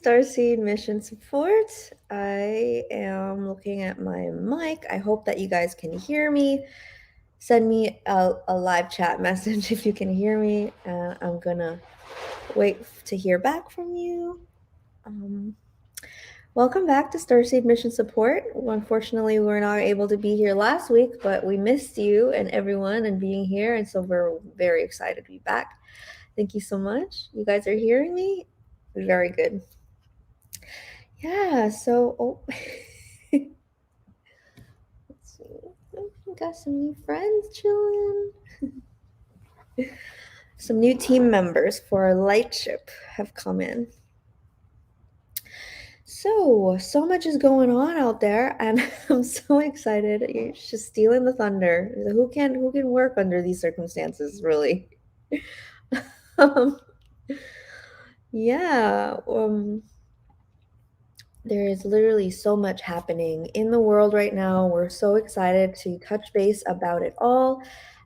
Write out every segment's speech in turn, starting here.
Starseed Mission Support. I am looking at my mic. I hope that you guys can hear me. Send me a live chat message if you can hear me. I'm gonna wait to hear back from you. Welcome back to Starseed Mission Support. Unfortunately, we were not able to be here last week, but we missed you and everyone and being here, and so we're very excited to be back. Thank you so much. You guys are hearing me? Very good. Yeah, so let's see. We got some new friends chilling. Some new team members for our light ship have come in. So much is going on out there, and I'm so excited. You're just stealing the thunder. Who can work under these circumstances, really? Yeah. There is literally so much happening in the world right now. We're so excited to touch base about it all.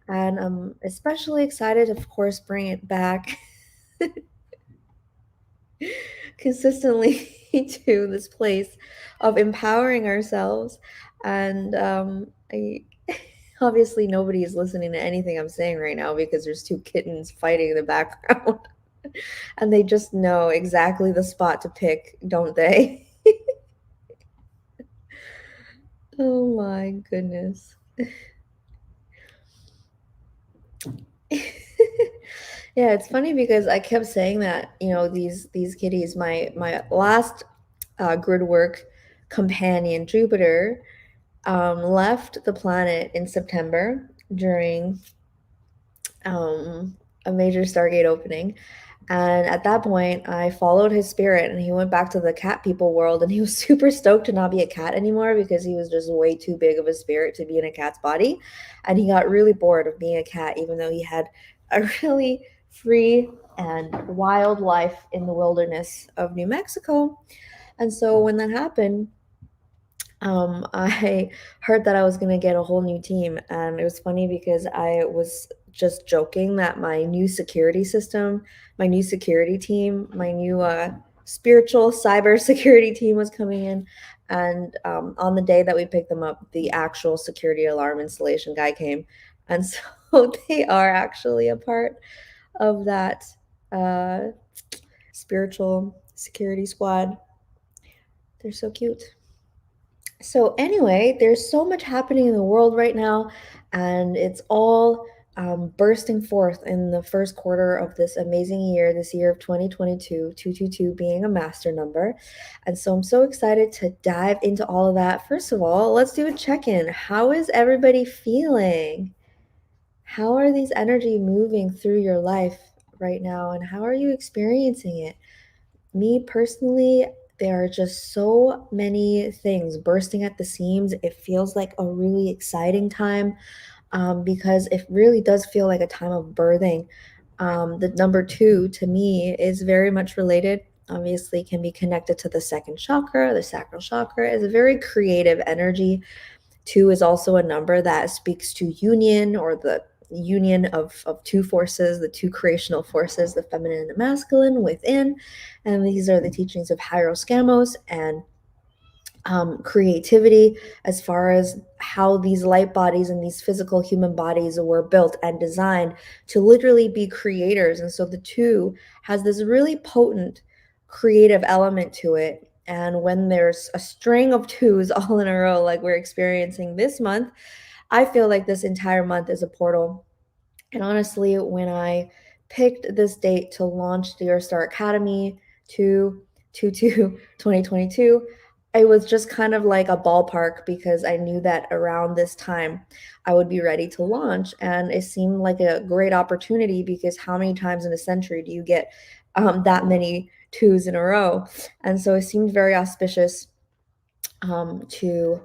And I'm especially excited, of course, bring it back consistently to this place of empowering ourselves. And obviously nobody is listening to anything I'm saying right now because there's two kittens fighting in the background. And they just know exactly the spot to pick, don't they? Oh my goodness. Yeah, it's funny because I kept saying that, these kitties, my last grid work companion, Jupiter, left the planet in September during a major Stargate opening. And at that point, I followed his spirit and he went back to the cat people world. And he was super stoked to not be a cat anymore because he was just way too big of a spirit to be in a cat's body. And he got really bored of being a cat, even though he had a really free and wild life in the wilderness of New Mexico. And so when that happened, I heard that I was going to get a whole new team. And it was funny because I was just joking that my new security system, my new security team, my new spiritual cyber security team was coming in. And on the day that we picked them up, the actual security alarm installation guy came. And so they are actually a part of that uh, spiritual security squad. They're so cute. So anyway, there's so much happening in the world right now, and it's all bursting forth in the first quarter of this amazing year, this year of 2022, 222 being a master number. And so I'm so excited to dive into all of that. First of all, let's do a check-in. How is everybody feeling? How are these energy moving through your life right now, and how are you experiencing it? Me personally, there are just so many things bursting at the seams. It feels like a really exciting time because it really does feel like a time of birthing. The number two to me is very much related. Obviously, can be connected to the second chakra. The sacral chakra is a very creative energy. Two is also a number that speaks to union, or the union of two forces, the two creational forces, the feminine and the masculine within. And these are the teachings of Hieroskamos and creativity, as far as how these light bodies and these physical human bodies were built and designed to literally be creators. And so the two has this really potent creative element to it. And when there's a string of twos all in a row, like we're experiencing this month, I feel like this entire month is a portal. And honestly, when I picked this date to launch the EarthStar Academy to 2022, it was just kind of like a ballpark because I knew that around this time I would be ready to launch. And it seemed like a great opportunity because how many times in a century do you get that many twos in a row? And so it seemed very auspicious to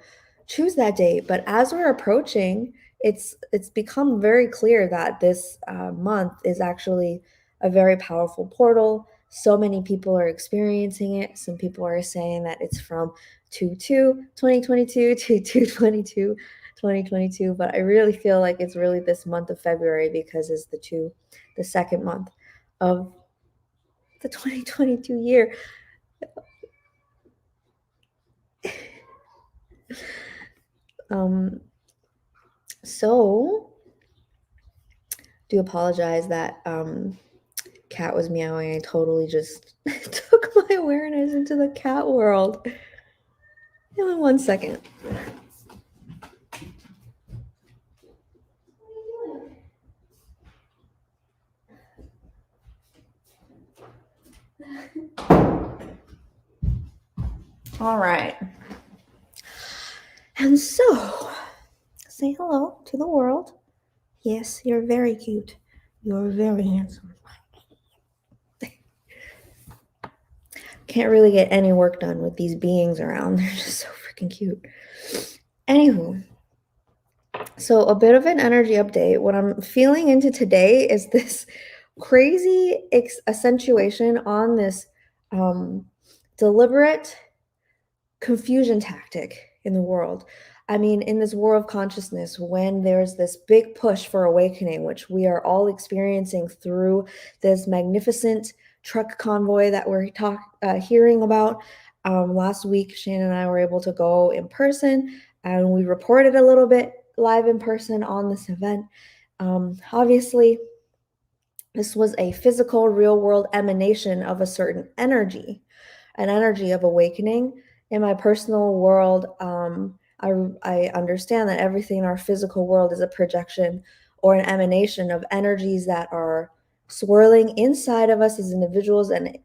choose that date. But as we're approaching, it's become very clear that this month is actually a very powerful portal. So many people are experiencing it. Some people are saying that it's from 2/2/2022 to 2/22/2022. But I really feel like it's really this month of February because it's the second month of the 2022 year. So do apologize that cat was meowing. I totally just took my awareness into the cat world. Give me 1 second. All right. And so, say hello to the world. Yes, you're very cute. You're very handsome. Can't really get any work done with these beings around. They're just so freaking cute. Anywho, so a bit of an energy update. What I'm feeling into today is this crazy accentuation on this deliberate confusion tactic in the world. I mean, in this war of consciousness, when there's this big push for awakening, which we are all experiencing through this magnificent truck convoy that we're hearing about. Last week, Shane and I were able to go in person, and we reported a little bit live in person on this event. Obviously, this was a physical, real world emanation of a certain energy, an energy of awakening. In my personal world, I understand that everything in our physical world is a projection or an emanation of energies that are swirling inside of us as individuals, and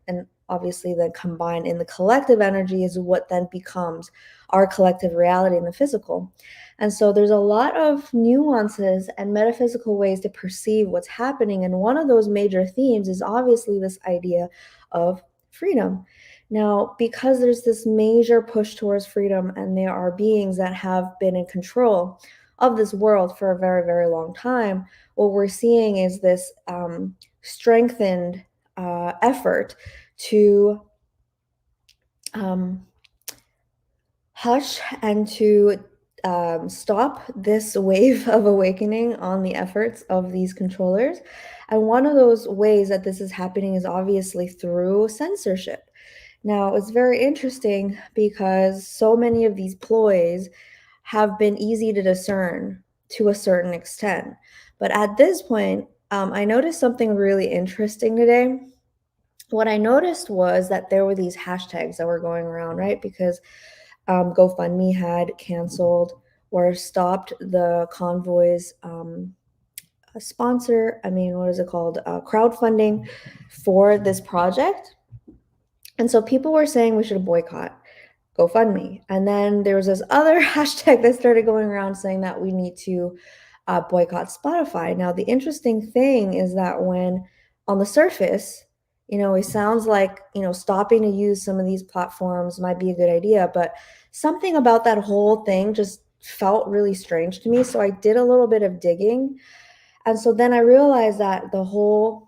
obviously then combined in the collective energy is what then becomes our collective reality in the physical. And so there's a lot of nuances and metaphysical ways to perceive what's happening. And one of those major themes is obviously this idea of freedom. Now, because there's this major push towards freedom, and there are beings that have been in control of this world for a very, very long time, what we're seeing is this strengthened effort to hush and to stop this wave of awakening on the efforts of these controllers. And one of those ways that this is happening is obviously through censorship. Now, it's very interesting because so many of these ploys have been easy to discern to a certain extent. But at this point, I noticed something really interesting today. What I noticed was that there were these hashtags that were going around, right? Because GoFundMe had canceled or stopped the convoy's sponsor. I mean, what is it called? Crowdfunding for this project. And so people were saying we should boycott GoFundMe. And then there was this other hashtag that started going around saying that we need to boycott Spotify. Now, the interesting thing is that when on the surface, it sounds like, stopping to use some of these platforms might be a good idea, but something about that whole thing just felt really strange to me. So I did a little bit of digging. And so then I realized that the whole,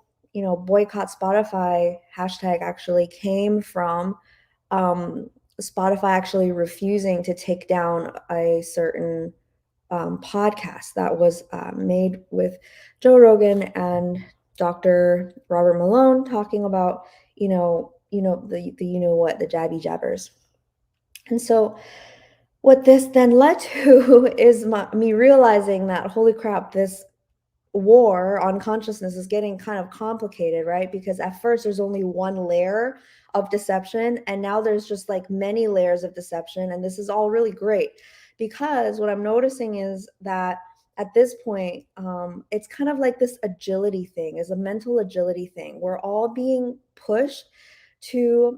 boycott Spotify hashtag actually came from Spotify actually refusing to take down a certain podcast that was made with Joe Rogan and Dr. Robert Malone talking about, the jabby jabbers. And so what this then led to is me realizing that, holy crap, this war on consciousness is getting kind of complicated, right? Because at first there's only one layer of deception, and now there's just like many layers of deception. And this is all really great because what I'm noticing is that at this point, it's kind of like this agility thing, is a mental agility thing. We're all being pushed to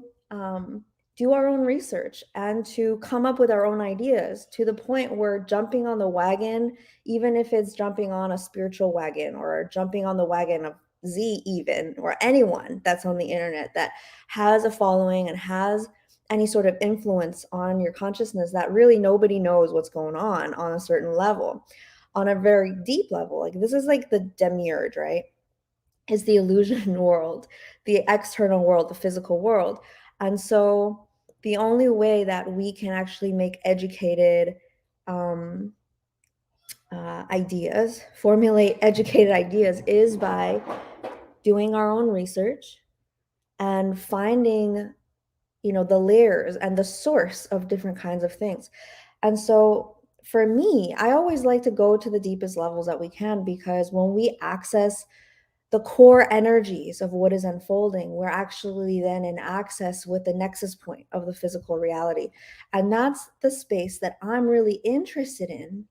do our own research and to come up with our own ideas, to the point where jumping on the wagon, even if it's jumping on a spiritual wagon or jumping on the wagon of Z, even, or anyone that's on the internet that has a following and has any sort of influence on your consciousness, that really nobody knows what's going on a certain level, on a very deep level. Like, this is like the demiurge, right? Is the illusion world, the external world, the physical world. And so the only way that we can actually make educated formulate educated ideas, is by doing our own research and finding, the layers and the source of different kinds of things. And so for me, I always like to go to the deepest levels that we can, because when we access the core energies of what is unfolding, we're actually then in access with the nexus point of the physical reality. And that's the space that I'm really interested in,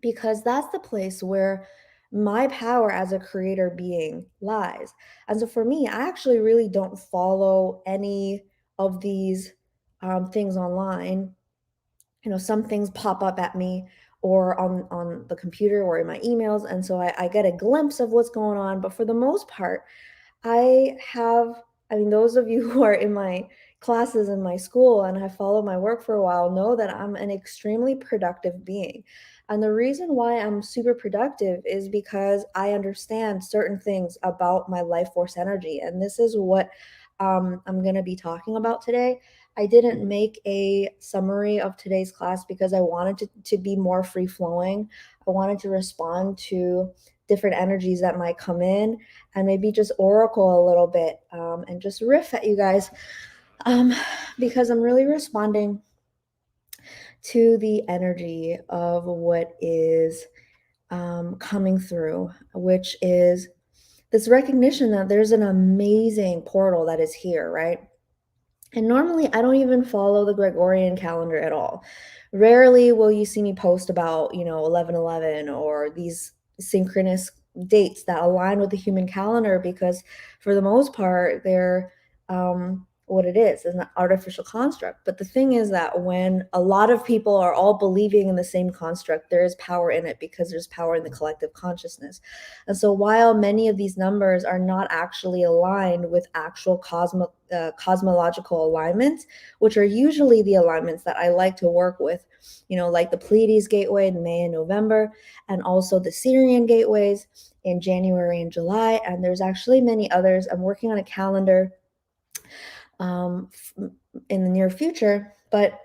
because that's the place where my power as a creator being lies. And so for me, I actually really don't follow any of these things online. Some things pop up at me, or on the computer or in my emails, and so I get a glimpse of what's going on. But for the most part, I have, I mean, those of you who are in my classes in my school and have followed my work for a while know that I'm an extremely productive being. And the reason why I'm super productive is because I understand certain things about my life force energy. And this is what I'm going to be talking about today. I didn't make a summary of today's class because I wanted to be more free flowing. I wanted to respond to different energies that might come in, and maybe just oracle a little bit, and just riff at you guys, um, because I'm really responding to the energy of what is coming through, which is this recognition that there's an amazing portal that is here, right? And normally I don't even follow the Gregorian calendar at all. Rarely will you see me post about, 11/11 or these synchronous dates that align with the human calendar, because for the most part, they're what it is an artificial construct. But the thing is that when a lot of people are all believing in the same construct, there is power in it, because there's power in the collective consciousness. And so while many of these numbers are not actually aligned with actual cosmological alignments, which are usually the alignments that I like to work with, like the Pleiades gateway in May and November, and also the Syrian gateways in January and July. And there's actually many others. I'm working on a calendar um, in the near future, but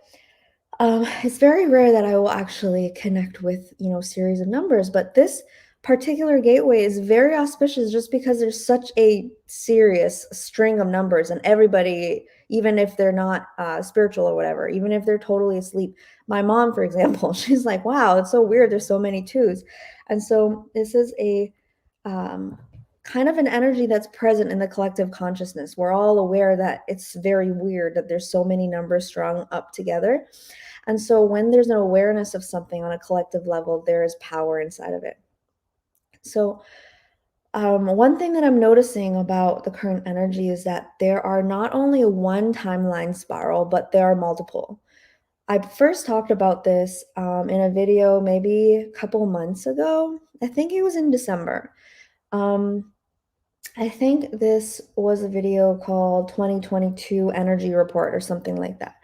it's very rare that I will actually connect with, series of numbers. But this particular gateway is very auspicious just because there's such a serious string of numbers, and everybody, even if they're not spiritual or whatever, even if they're totally asleep. My mom, for example, she's like, wow, it's so weird. There's so many twos. And so this is a um, kind of an energy that's present in the collective consciousness. We're all aware that it's very weird that there's so many numbers strung up together. And so when there's an awareness of something on a collective level, there is power inside of it. So one thing that I'm noticing about the current energy is that there are not only one timeline spiral, but there are multiple. I first talked about this in a video maybe a couple months ago. I think it was in December. Um, I think this was a video called 2022 Energy Report or something like that.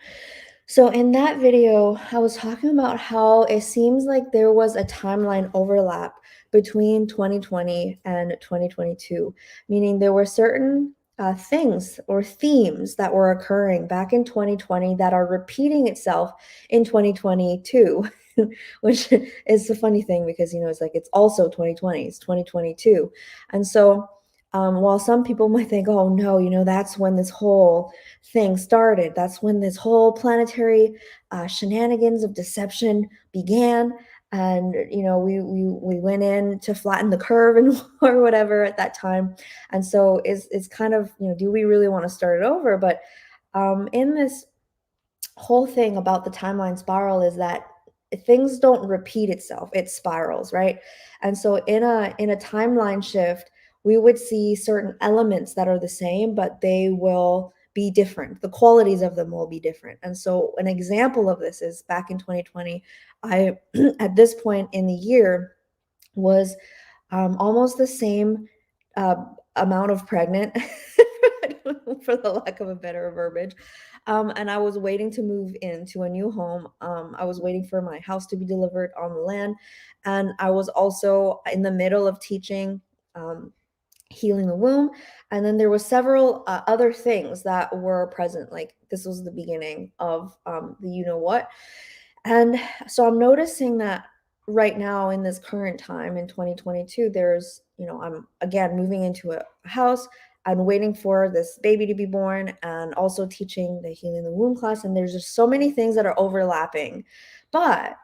So in that video, I was talking about how it seems like there was a timeline overlap between 2020 and 2022, meaning there were certain things or themes that were occurring back in 2020 that are repeating itself in 2022, which is a funny thing because, it's like it's also 2020, it's 2022. And so while some people might think, oh no, that's when this whole thing started. That's when this whole planetary shenanigans of deception began. And we went in to flatten the curve and or whatever at that time. And so it's kind of, do we really want to start it over? But in this whole thing about the timeline spiral is that things don't repeat itself, it spirals, right? And so in a timeline shift, we would see certain elements that are the same, but they will be different. The qualities of them will be different. And so an example of this is back in 2020, I at this point in the year was almost the same uh, amount of pregnant, for the lack of a better verbiage. And I was waiting to move into a new home. I was waiting for my house to be delivered on the land. And I was also in the middle of teaching healing the womb. And then there was several other things that were present. Like this was the beginning of the what. And so I'm noticing that right now in this current time in 2022, there's, I'm again moving into a house. I'm waiting for this baby to be born and also teaching the healing the womb class. And there's just so many things that are overlapping. But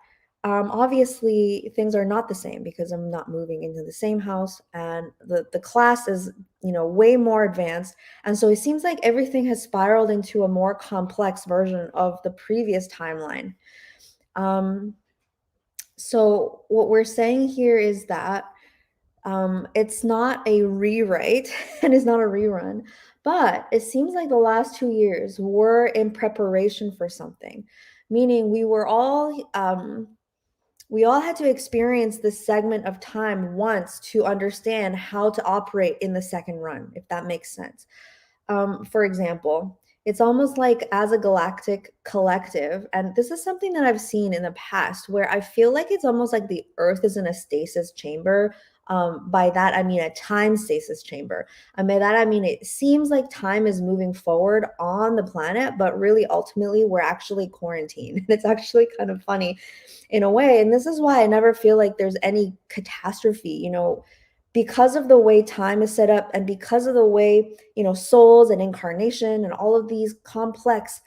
Obviously things are not the same because I'm not moving into the same house, and the class is, way more advanced. And so it seems like everything has spiraled into a more complex version of the previous timeline. Um, so what we're saying here is that it's not a rewrite and it's not a rerun, but it seems like the last 2 years were in preparation for something, meaning we all had to experience this segment of time once to understand how to operate in the second run, if that makes sense. For example, it's almost like as a galactic collective, and this is something that I've seen in the past where I feel like it's almost like the Earth is in a stasis chamber. By that, I mean a time stasis chamber. And by that, I mean it seems like time is moving forward on the planet, but really ultimately, we're actually quarantined. It's actually kind of funny in a way. And this is why I never feel like there's any catastrophe, because of the way time is set up, and because of the way, souls and incarnation and all of these complex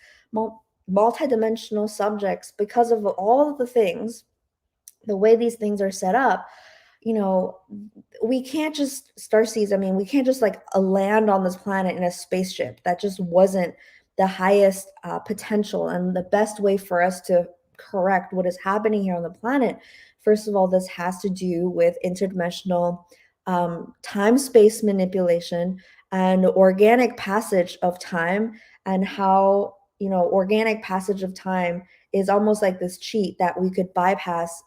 multidimensional subjects, because of all of the things, the way these things are set up, you know we can't just starseeds, I mean, we can't just like land on this planet in a spaceship. That just wasn't the highest potential and the best way for us to correct what is happening here on the planet. First of all, this has to do with interdimensional time space manipulation and organic passage of time, and how organic passage of time is almost like this cheat that we could bypass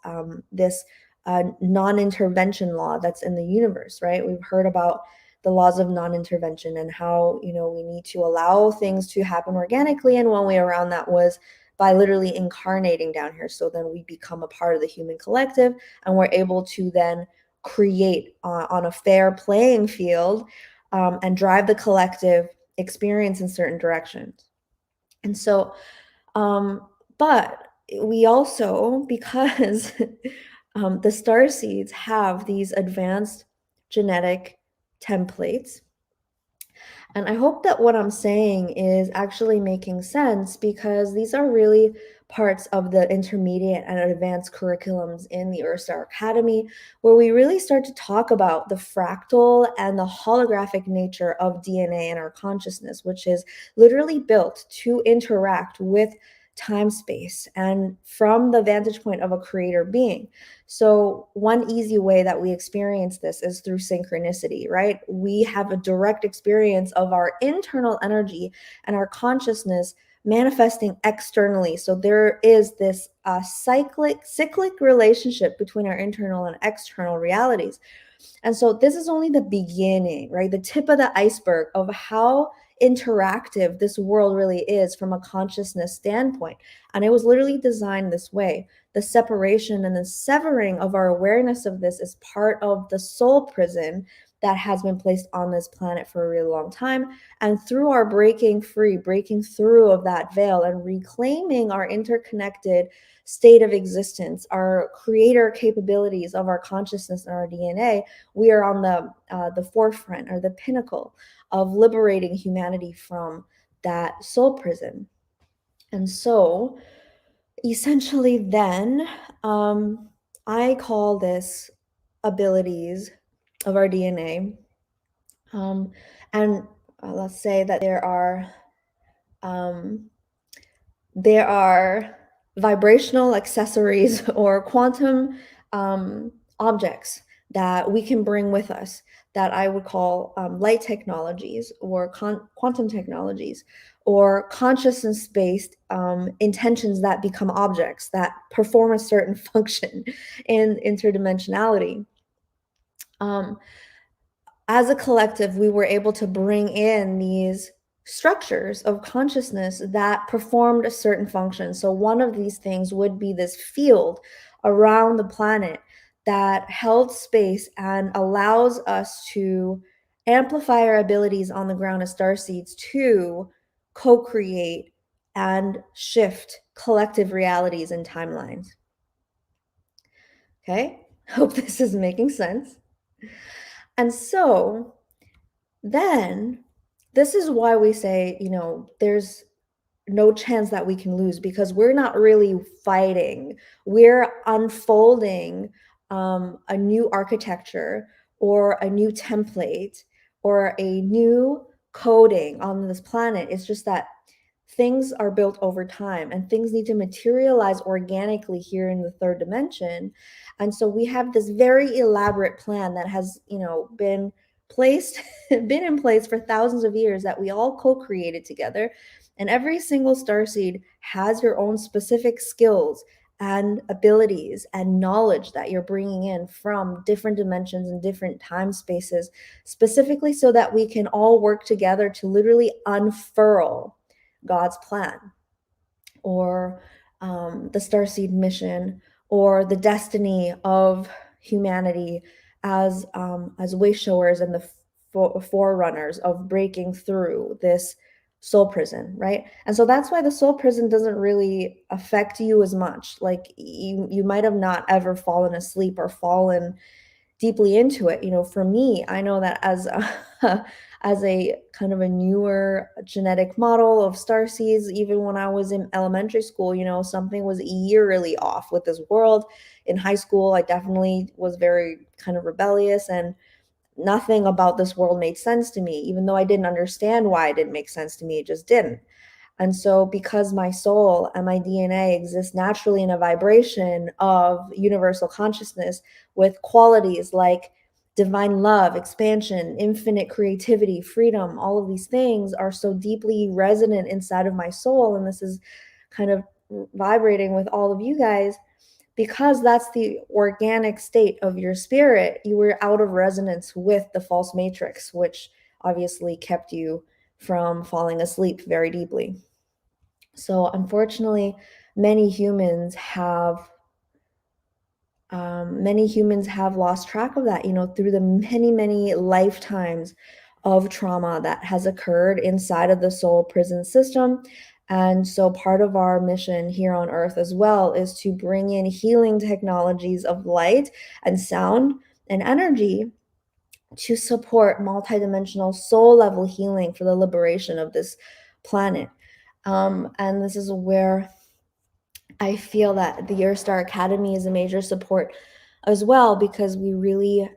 this non-intervention law that's in the universe, right? We've heard about the laws of non-intervention and how we need to allow things to happen organically, and one way around that was by literally incarnating down here, so then we become a part of the human collective, and we're able to then create on a fair playing field, and drive the collective experience in certain directions. And so but we also, because the star seeds have these advanced genetic templates, and I hope that what I'm saying is actually making sense, because these are really parts of the intermediate and advanced curriculums in the EarthStar Academy, where we really start to talk about the fractal and the holographic nature of DNA and our consciousness, which is literally built to interact with time space and from the vantage point of a creator being. So, one easy way that we experience this is through synchronicity, right? We have a direct experience of our internal energy and our consciousness manifesting externally. So, there is this cyclic relationship between our internal and external realities. And so this is only the beginning, right? The tip of the iceberg of how interactive this world really is from a consciousness standpoint. And it was literally designed this way. The separation and the severing of our awareness of this is part of the soul prison that has been placed on this planet for a really long time. And through our breaking free, breaking through of that veil and reclaiming our interconnected state of existence, our creator capabilities of our consciousness and our DNA, we are on the forefront or the pinnacle of liberating humanity from that soul prison. And so essentially then, I call this abilities of our DNA. And let's say that um, there are vibrational accessories or quantum objects that we can bring with us, that I would call light technologies or quantum technologies, or consciousness based intentions that become objects that perform a certain function in interdimensionality. Um, as a collective, we were able to bring in these structures of consciousness that performed a certain function. So, one of these things would be this field around the planet that held space and allows us to amplify our abilities on the ground as starseeds to co create and shift collective realities and timelines. Okay, hope this is making sense. And so, then this is why we say, there's no chance that we can lose, because we're not really fighting. We're unfolding a new architecture or a new template or a new coding on this planet. It's just that things are built over time and things need to materialize organically here in the third dimension. And so we have this very elaborate plan that has, been placed been in place for thousands of years, that we all co-created together. And every single starseed has your own specific skills and abilities and knowledge that you're bringing in from different dimensions and different time spaces, specifically so that we can all work together to literally unfurl God's plan, or the starseed mission, or the destiny of humanity as way showers and the forerunners of breaking through this soul prison, right? And so that's why the soul prison doesn't really affect you as much. Like you might have not ever fallen asleep or fallen deeply into it. For me, I know that as a, as a kind of a newer genetic model of starseeds, even when I was in elementary school, something was eerily off with this world. In high school, I definitely was very kind of rebellious, and nothing about this world made sense to me. Even though I didn't understand why it didn't make sense to me, it just didn't. And so, because my soul and my DNA exist naturally in a vibration of universal consciousness with qualities like divine love, expansion, infinite creativity, freedom, all of these things are so deeply resonant inside of my soul. And this is kind of vibrating with all of you guys, because that's the organic state of your spirit. You were out of resonance with the false matrix, which obviously kept you from falling asleep very deeply. So unfortunately, many humans have lost track of that, through the many lifetimes of trauma that has occurred inside of the soul prison system. And so part of our mission here on Earth as well is to bring in healing technologies of light and sound and energy to support multidimensional soul level healing for the liberation of this planet. And this is where I feel that the EarthStar Academy is a major support as well, because we really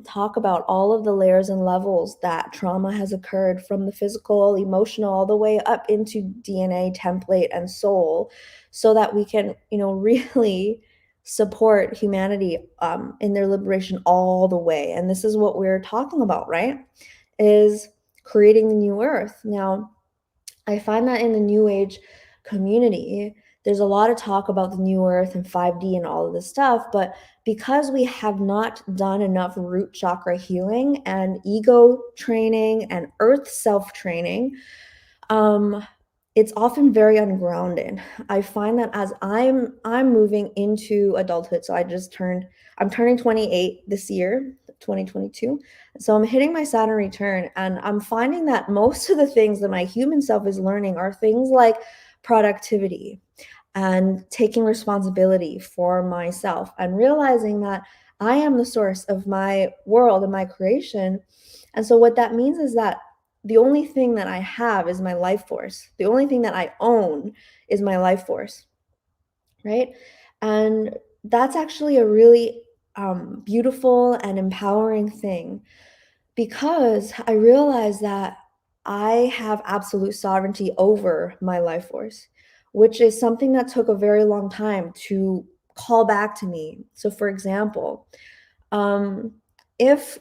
talk about all of the layers and levels that trauma has occurred, from the physical, emotional, all the way up into DNA, template, and soul, so that we can, really support humanity in their liberation all the way. And this is what we're talking about, right? Is creating the new Earth. Now, I find that in the New Age community, there's a lot of talk about the new Earth and 5D and all of this stuff, but because we have not done enough root chakra healing and ego training and Earth self training, um, it's often very ungrounded. I find that as I'm moving into adulthood, so I'm turning 28 this year, 2022. So I'm hitting my Saturn return, and I'm finding that most of the things that my human self is learning are things like productivity and taking responsibility for myself, and realizing that I am the source of my world and my creation. And so what that means is that the only thing that I have is my life force. The only thing that I own is my life force, right? And that's actually a really beautiful and empowering thing, because I realize that I have absolute sovereignty over my life force, which is something that took a very long time to call back to me. So, for example, um, if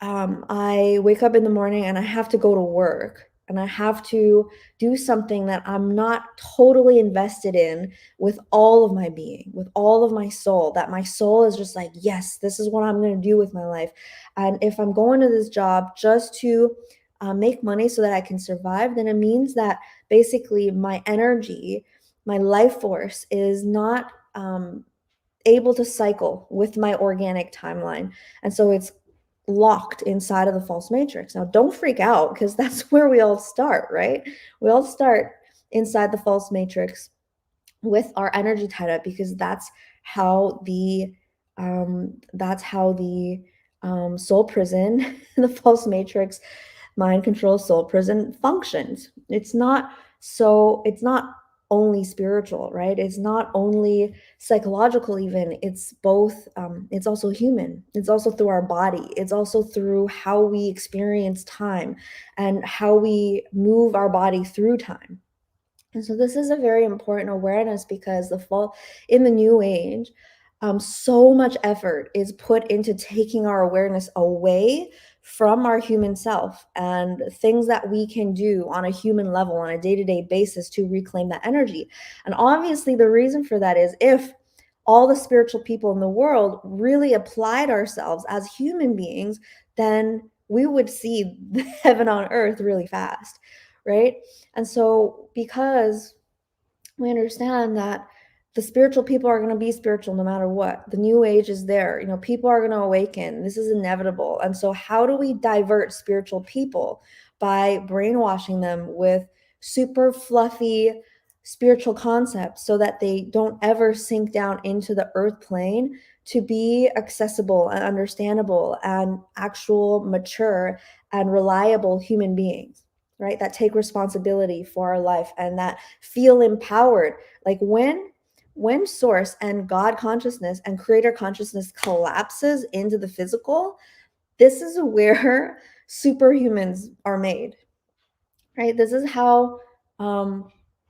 I wake up in the morning and I have to go to work and I have to do something that I'm not totally invested in with all of my being, with all of my soul, that my soul is just like, yes, this is what I'm going to do with my life. And if I'm going to this job just to make money so that I can survive, then it means that basically my energy, my life force is not able to cycle with my organic timeline. And so it's locked inside of the false matrix. Now, don't freak out, because that's where we all start, right? We all start inside the false matrix with our energy tied up, because that's how the soul prison, the false matrix, mind control soul prison functions. It's not So it's not only spiritual, right? It's not only psychological, even. It's both, it's also human. It's also through our body. It's also through how we experience time and how we move our body through time. And so this is a very important awareness, because the fall in the new age, so much effort is put into taking our awareness away from our human self and things that we can do on a human level on a day-to-day basis to reclaim that energy. And obviously the reason for that is, if all the spiritual people in the world really applied ourselves as human beings, then we would see heaven on earth really fast, right? And so, because we understand that the spiritual people are going to be spiritual no matter what, the new age is there, people are going to awaken. This is inevitable. And so, how do we divert spiritual people? By brainwashing them with super fluffy spiritual concepts so that they don't ever sink down into the earth plane to be accessible and understandable and actual mature and reliable human beings, right? That take responsibility for our life and that feel empowered. Like when source and God consciousness and creator consciousness collapses into the physical, this is where superhumans are made, right? This is how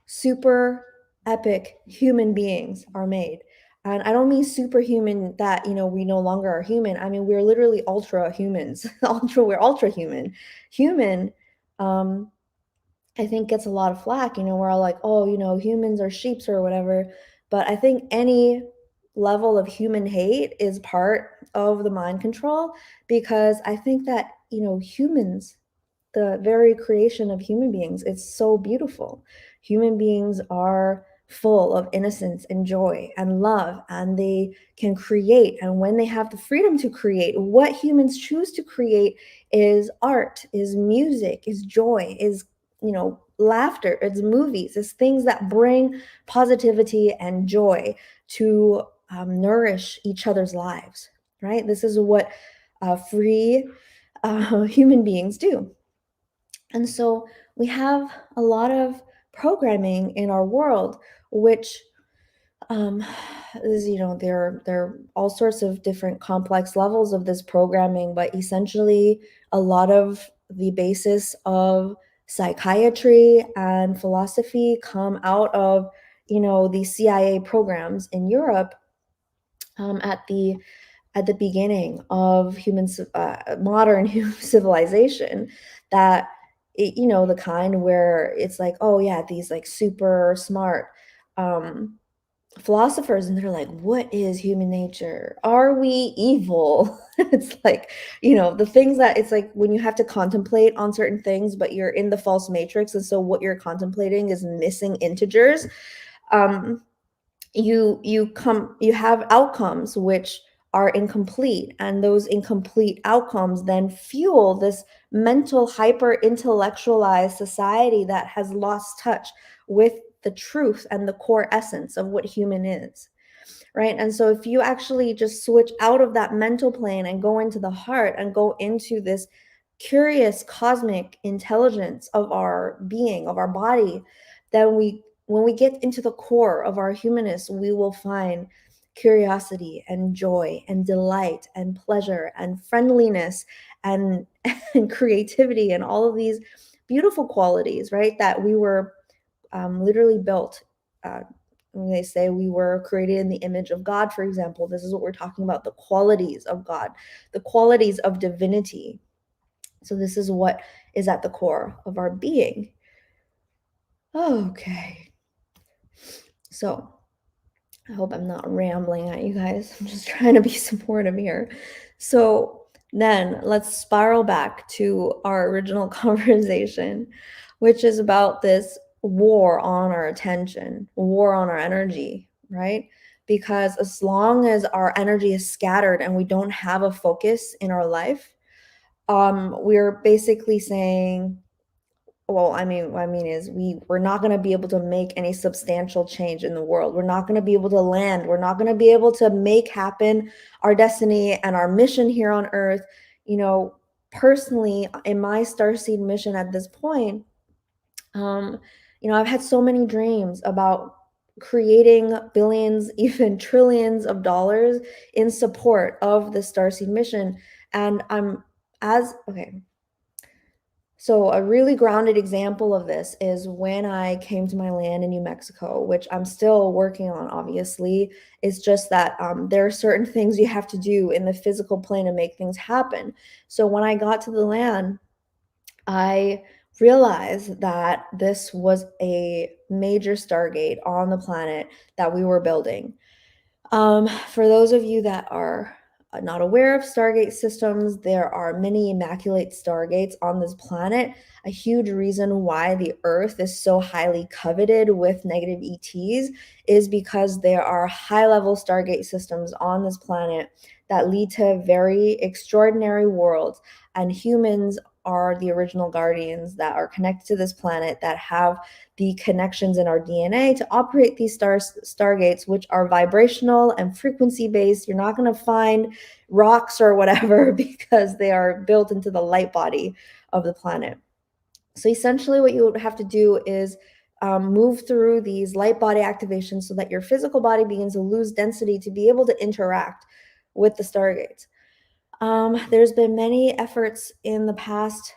super epic human beings are made. And I don't mean superhuman that, we no longer are human. I mean, we're literally ultra humans. We're ultra human. Human, I think, gets a lot of flack. We're all like, oh, humans are sheeps or whatever. But I think any level of human hate is part of the mind control, because I think that, humans, the very creation of human beings, it's so beautiful. Human beings are full of innocence and joy and love, and they can create. And when they have the freedom to create, what humans choose to create is art, is music, is joy, is, laughter, it's movies, it's things that bring positivity and joy to nourish each other's lives, right? This is what free human beings do. And so we have a lot of programming in our world, which um, is, there are all sorts of different complex levels of this programming, but essentially a lot of the basis of psychiatry and philosophy come out of, the CIA programs in Europe, at the beginning of modern human civilization, that the kind where it's like, oh yeah, these like super smart philosophers, and they're like, what is human nature? Are we evil? It's like, the things that, it's like when you have to contemplate on certain things, but you're in the false matrix, and so what you're contemplating is missing integers. um you have outcomes which are incomplete, and those incomplete outcomes then fuel this mental hyper intellectualized society that has lost touch with the truth and the core essence of what human is, right? And so if you actually just switch out of that mental plane and go into the heart and go into this curious cosmic intelligence of our being, of our body, then when we get into the core of our humanness, we will find curiosity and joy and delight and pleasure and friendliness and, and creativity and all of these beautiful qualities, right? That we were literally built. When they say we were created in the image of God, for example, this is what we're talking about, the qualities of God, the qualities of divinity. So this is what is at the core of our being. Okay. So I hope I'm not rambling at you guys. I'm just trying to be supportive here. So then let's spiral back to our original conversation, which is about this war on our attention, war on our energy, right? Because as long as our energy is scattered and we don't have a focus in our life, we're basically saying, well, what I mean is we're not going to be able to make any substantial change in the world. We're not going to be able to land. We're not going to be able to make happen our destiny and our mission here on Earth. Personally, in my starseed mission at this point, I've had so many dreams about creating billions, even trillions of dollars in support of the Starseed mission. And okay. So, a really grounded example of this is when I came to my land in New Mexico, which I'm still working on, obviously. It's just that there are certain things you have to do in the physical plane to make things happen. So, when I got to the land, I realized that this was a major Stargate on the planet that we were building. For those of you that are not aware of Stargate systems, there are many immaculate Stargates on this planet. A huge reason why the Earth is so highly coveted with negative ETs is because there are high level Stargate systems on this planet that lead to very extraordinary worlds, and humans are the original guardians that are connected to this planet that have the connections in our DNA to operate these stargates, which are vibrational and frequency based. You're not going to find rocks or whatever because they are built into the light body of the planet. So essentially, what you would have to do is move through these light body activations so that your physical body begins to lose density to be able to interact with the stargates. There's been many efforts in the past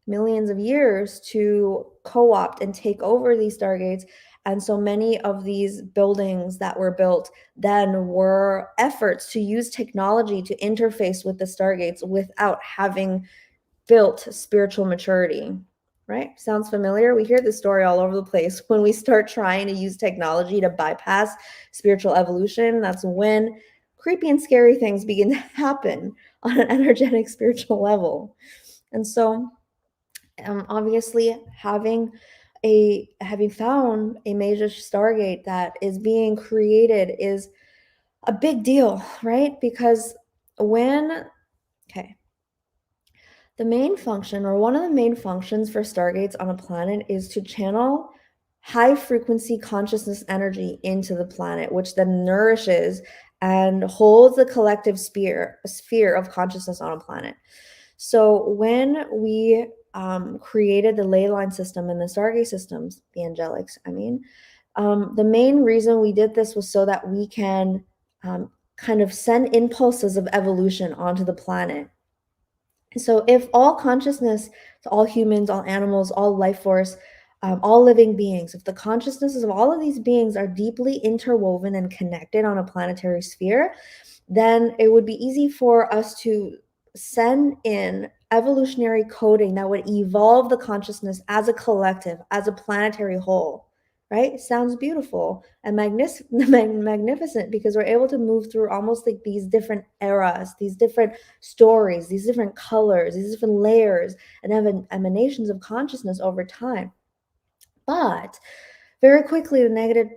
millions of years to co-opt and take over these stargates. And so many of these buildings that were built then were efforts to use technology to interface with the stargates without having built spiritual maturity. Right? Sounds familiar? We hear this story all over the place. When we start trying to use technology to bypass spiritual evolution, that's when creepy and scary things begin to happen on an energetic spiritual level. And so, obviously, having found a major stargate that is being created is a big deal, right? Because when okay, the main function, or one of the main functions for stargates on a planet, is to channel high frequency consciousness energy into the planet, which then nourishes and holds the collective sphere of consciousness on a planet. So when we created the ley line system and the Stargate systems, the angelics, the main reason we did this was so that we can kind of send impulses of evolution onto the planet. So if all consciousness, to all humans, all animals, all life force, all living beings, if the consciousnesses of all of these beings are deeply interwoven and connected on a planetary sphere, then it would be easy for us to send in evolutionary coding that would evolve the consciousness as a collective, as a planetary whole, right? Sounds beautiful and magnificent, because we're able to move through almost like these different eras, these different stories, these different colors, these different layers and emanations of consciousness over time. But very quickly, the negative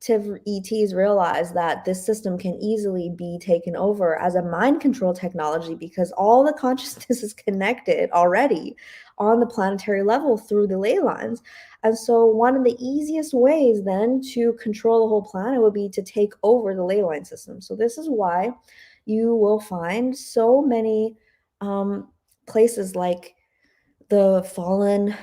ETs realize that this system can easily be taken over as a mind control technology, because all the consciousness is connected already on the planetary level through the ley lines. And so one of the easiest ways then to control the whole planet would be to take over the ley line system. So this is why you will find so many places like the fallen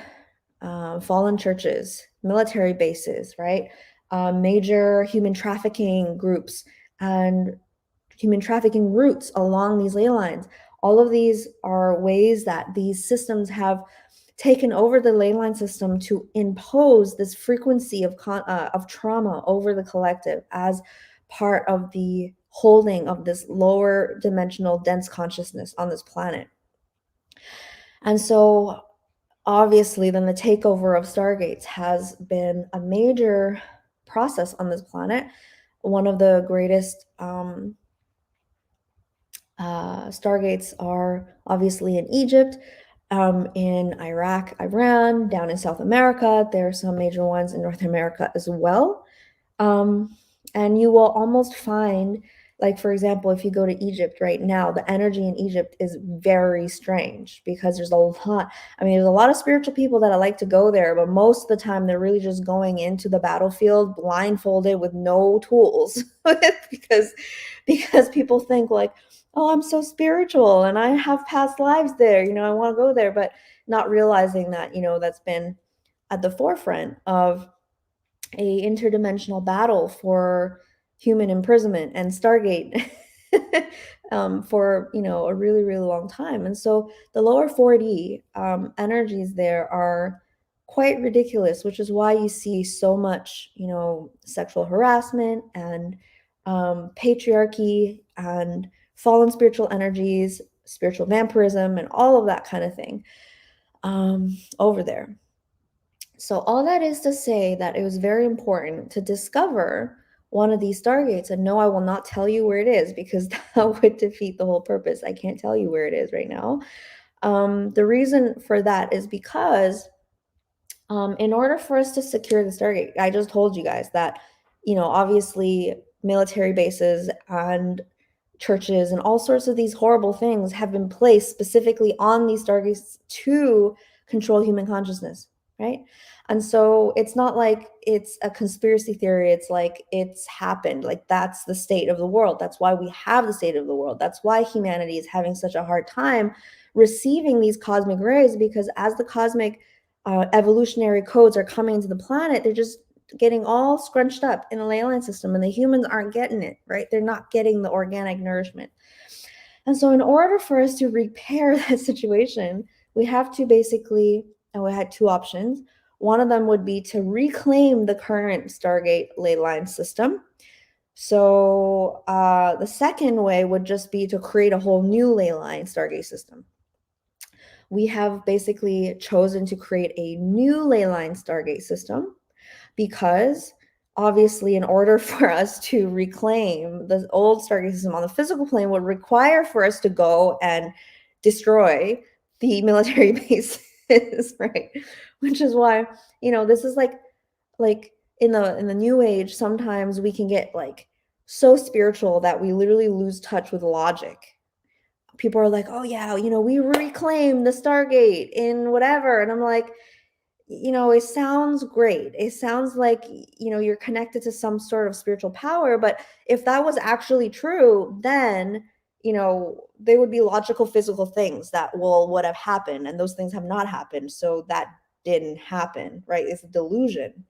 churches, military bases, right? Major human trafficking groups and human trafficking routes along these ley lines. All of these are ways that these systems have taken over the ley line system to impose this frequency of trauma over the collective as part of the holding of this lower dimensional dense consciousness on this planet. And so obviously, then the takeover of Stargates has been a major process on this planet. One of the greatest Stargates are obviously in Egypt, in Iraq, Iran, down in South America. There are some major ones in North America as well. And you will almost find, like, for example, if you go to Egypt right now, the energy in Egypt is very strange, because there's a lot of spiritual people that like to go there, but most of the time they're really just going into the battlefield blindfolded with no tools because people think like, oh, I'm so spiritual and I have past lives there, I want to go there, but not realizing that, that's been at the forefront of a interdimensional battle for human imprisonment and Stargate for a really really long time. And so the lower 4D energies there are quite ridiculous, which is why you see so much sexual harassment and patriarchy and fallen spiritual energies, spiritual vampirism, and all of that kind of thing over there. So all that is to say that it was very important to discover one of these stargates. And no, I will not tell you where it is because that would defeat the whole purpose. I can't tell you where it is right now. The reason for that is because in order for us to secure the Stargate, I just told you guys that, obviously military bases and churches and all sorts of these horrible things have been placed specifically on these Stargates to control human consciousness, right? And so it's not like it's a conspiracy theory. It's like it's happened. Like that's the state of the world. That's why we have the state of the world. That's why humanity is having such a hard time receiving these cosmic rays, because as the cosmic evolutionary codes are coming to the planet, they're just getting all scrunched up in the ley line system, and the humans aren't getting it, right? They're not getting the organic nourishment. And so in order for us to repair that situation, we have to basically, and we had two options. One of them would be to reclaim the current Stargate ley line system. So the second way would just be to create a whole new ley line Stargate system. We have basically chosen to create a new ley line Stargate system because obviously in order for us to reclaim the old Stargate system on the physical plane would require for us to go and destroy the military bases, right? Which is why, this is like in the new age, sometimes we can get like so spiritual that we literally lose touch with logic. People are like, oh yeah, we reclaim the Stargate in whatever. And I'm like, it sounds great. It sounds like, you're connected to some sort of spiritual power. But if that was actually true, then, there would be logical, physical things that would have happened. And those things have not happened. So that didn't happen, right? It's a delusion.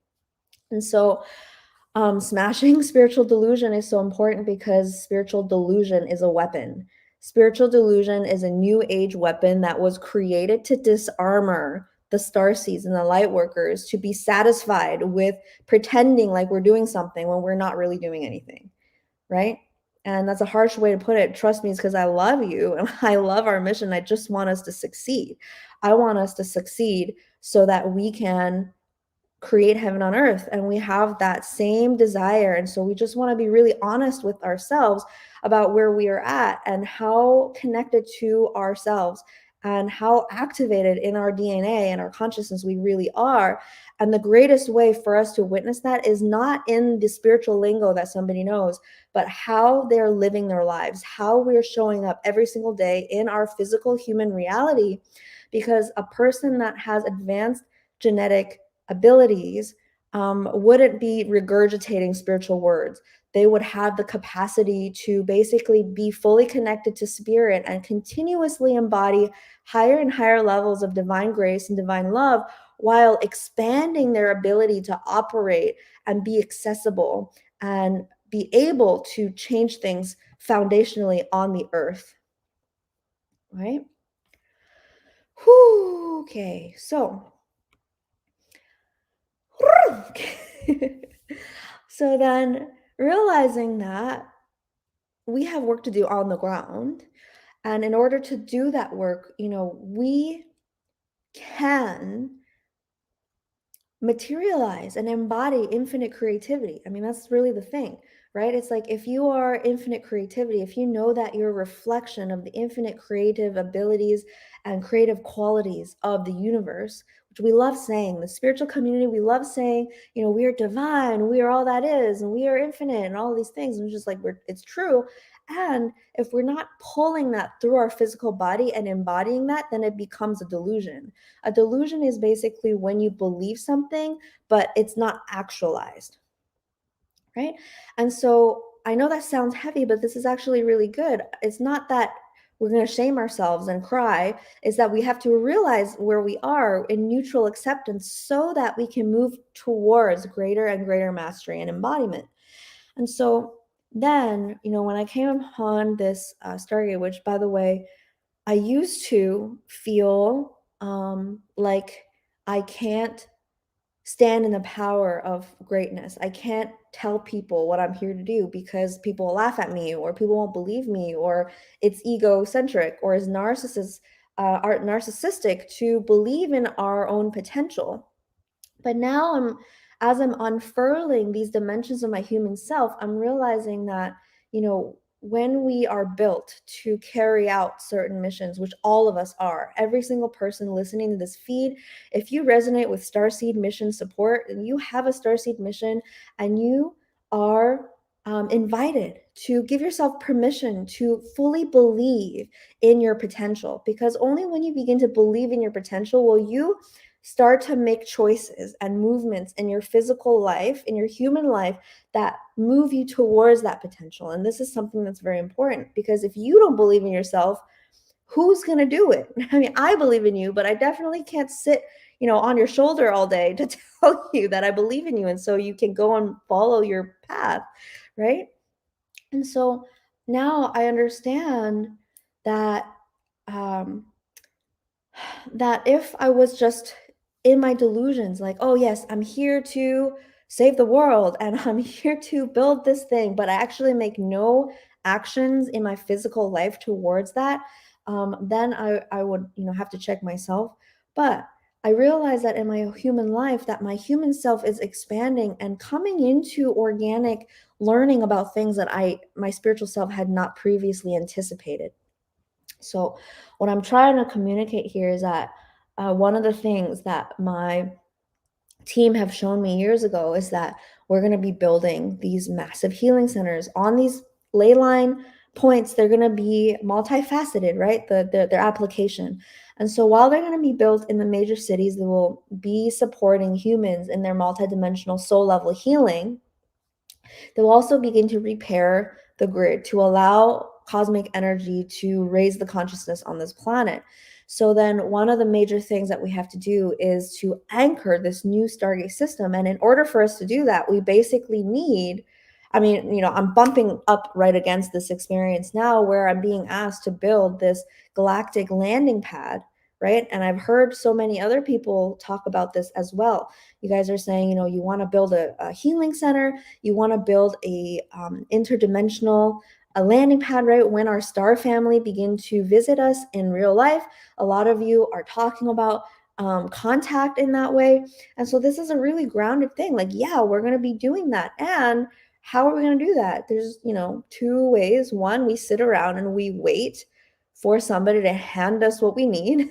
And so smashing spiritual delusion is so important because spiritual delusion is a weapon. Spiritual delusion is a new age weapon that was created to disarmor the starseeds and the light workers to be satisfied with pretending like we're doing something when we're not really doing anything, right? And that's a harsh way to put it. Trust me, it's because I love you and I love our mission. I just want us to succeed. I want us to succeed so that we can create heaven on earth, and we have that same desire. And so we just want to be really honest with ourselves about where we are at and how connected to ourselves and how activated in our DNA and our consciousness we really are. And the greatest way for us to witness that is not in the spiritual lingo that somebody knows, but how they're living their lives, how we're showing up every single day in our physical human reality. Because a person that has advanced genetic abilities wouldn't be regurgitating spiritual words. They would have the capacity to basically be fully connected to spirit and continuously embody higher and higher levels of divine grace and divine love while expanding their ability to operate and be accessible and be able to change things foundationally on the earth. Right? Whew, okay, so so then realizing that we have work to do on the ground, and in order to do that work, we can materialize and embody infinite creativity. I mean, that's really the thing, right? It's like if you are infinite creativity, if you know that you're a reflection of the infinite creative abilities and creative qualities of the universe, which we love saying, the spiritual community, we love saying, we are divine, we are all that is, and we are infinite, and all these things. And it's just like it's true. And if we're not pulling that through our physical body and embodying that, then it becomes a delusion. A delusion is basically when you believe something, but it's not actualized, right? And so I know that sounds heavy, but this is actually really good. It's not that we're going to shame ourselves and cry, is that we have to realize where we are in neutral acceptance so that we can move towards greater and greater mastery and embodiment. And so then, when I came upon this Stargate, which, by the way, I used to feel like I can't stand in the power of greatness. I can't tell people what I'm here to do because people will laugh at me, or people won't believe me, or it's egocentric, or is are narcissistic to believe in our own potential. But now as I'm unfurling these dimensions of my human self, I'm realizing that, when we are built to carry out certain missions, which all of us are, every single person listening to this feed, if you resonate with Starseed mission support and you have a Starseed mission and you are invited to give yourself permission to fully believe in your potential, because only when you begin to believe in your potential will you start to make choices and movements in your physical life, in your human life, that move you towards that potential. And this is something that's very important, because if you don't believe in yourself, who's going to do it? I mean, I believe in you, but I definitely can't sit, on your shoulder all day to tell you that I believe in you. And so you can go and follow your path, right? And so now I understand that um, that if I was just in my delusions, like, oh, yes, I'm here to save the world and I'm here to build this thing, but I actually make no actions in my physical life towards that, then I would, have to check myself. But I realize that in my human life, that my human self is expanding and coming into organic learning about things that my spiritual self had not previously anticipated. So, what I'm trying to communicate here is that one of the things that my team have shown me years ago is that we're going to be building these massive healing centers on these ley line points. They're going to be multifaceted, right? Their application. And so while they're going to be built in the major cities, they will be supporting humans in their multidimensional soul level healing. They'll also begin to repair the grid to allow cosmic energy to raise the consciousness on this planet. So then one of the major things that we have to do is to anchor this new Stargate system. And in order for us to do that, we basically need, I'm bumping up right against this experience now where I'm being asked to build this galactic landing pad, right? And I've heard so many other people talk about this as well. You guys are saying, you want to build a healing center, you want to build a interdimensional a landing pad, right? When our star family begin to visit us in real life, a lot of you are talking about contact in that way. And so this is a really grounded thing. Like, yeah, we're going to be doing that. And how are we going to do that? There's, two ways. One, we sit around and we wait for somebody to hand us what we need.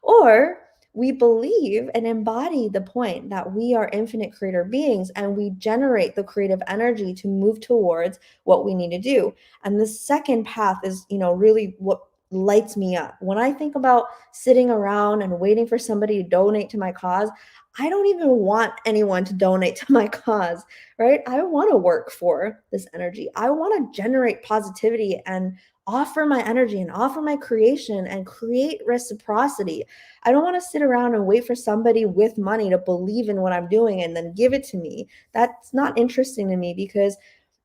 Or we believe and embody the point that we are infinite creator beings and we generate the creative energy to move towards what we need to do. And the second path is, really what lights me up. When I think about sitting around and waiting for somebody to donate to my cause, I don't even want anyone to donate to my cause, right? I want to work for this energy. I want to generate positivity and offer my energy and offer my creation and create reciprocity. I don't want to sit around and wait for somebody with money to believe in what I'm doing and then give it to me. That's not interesting to me, because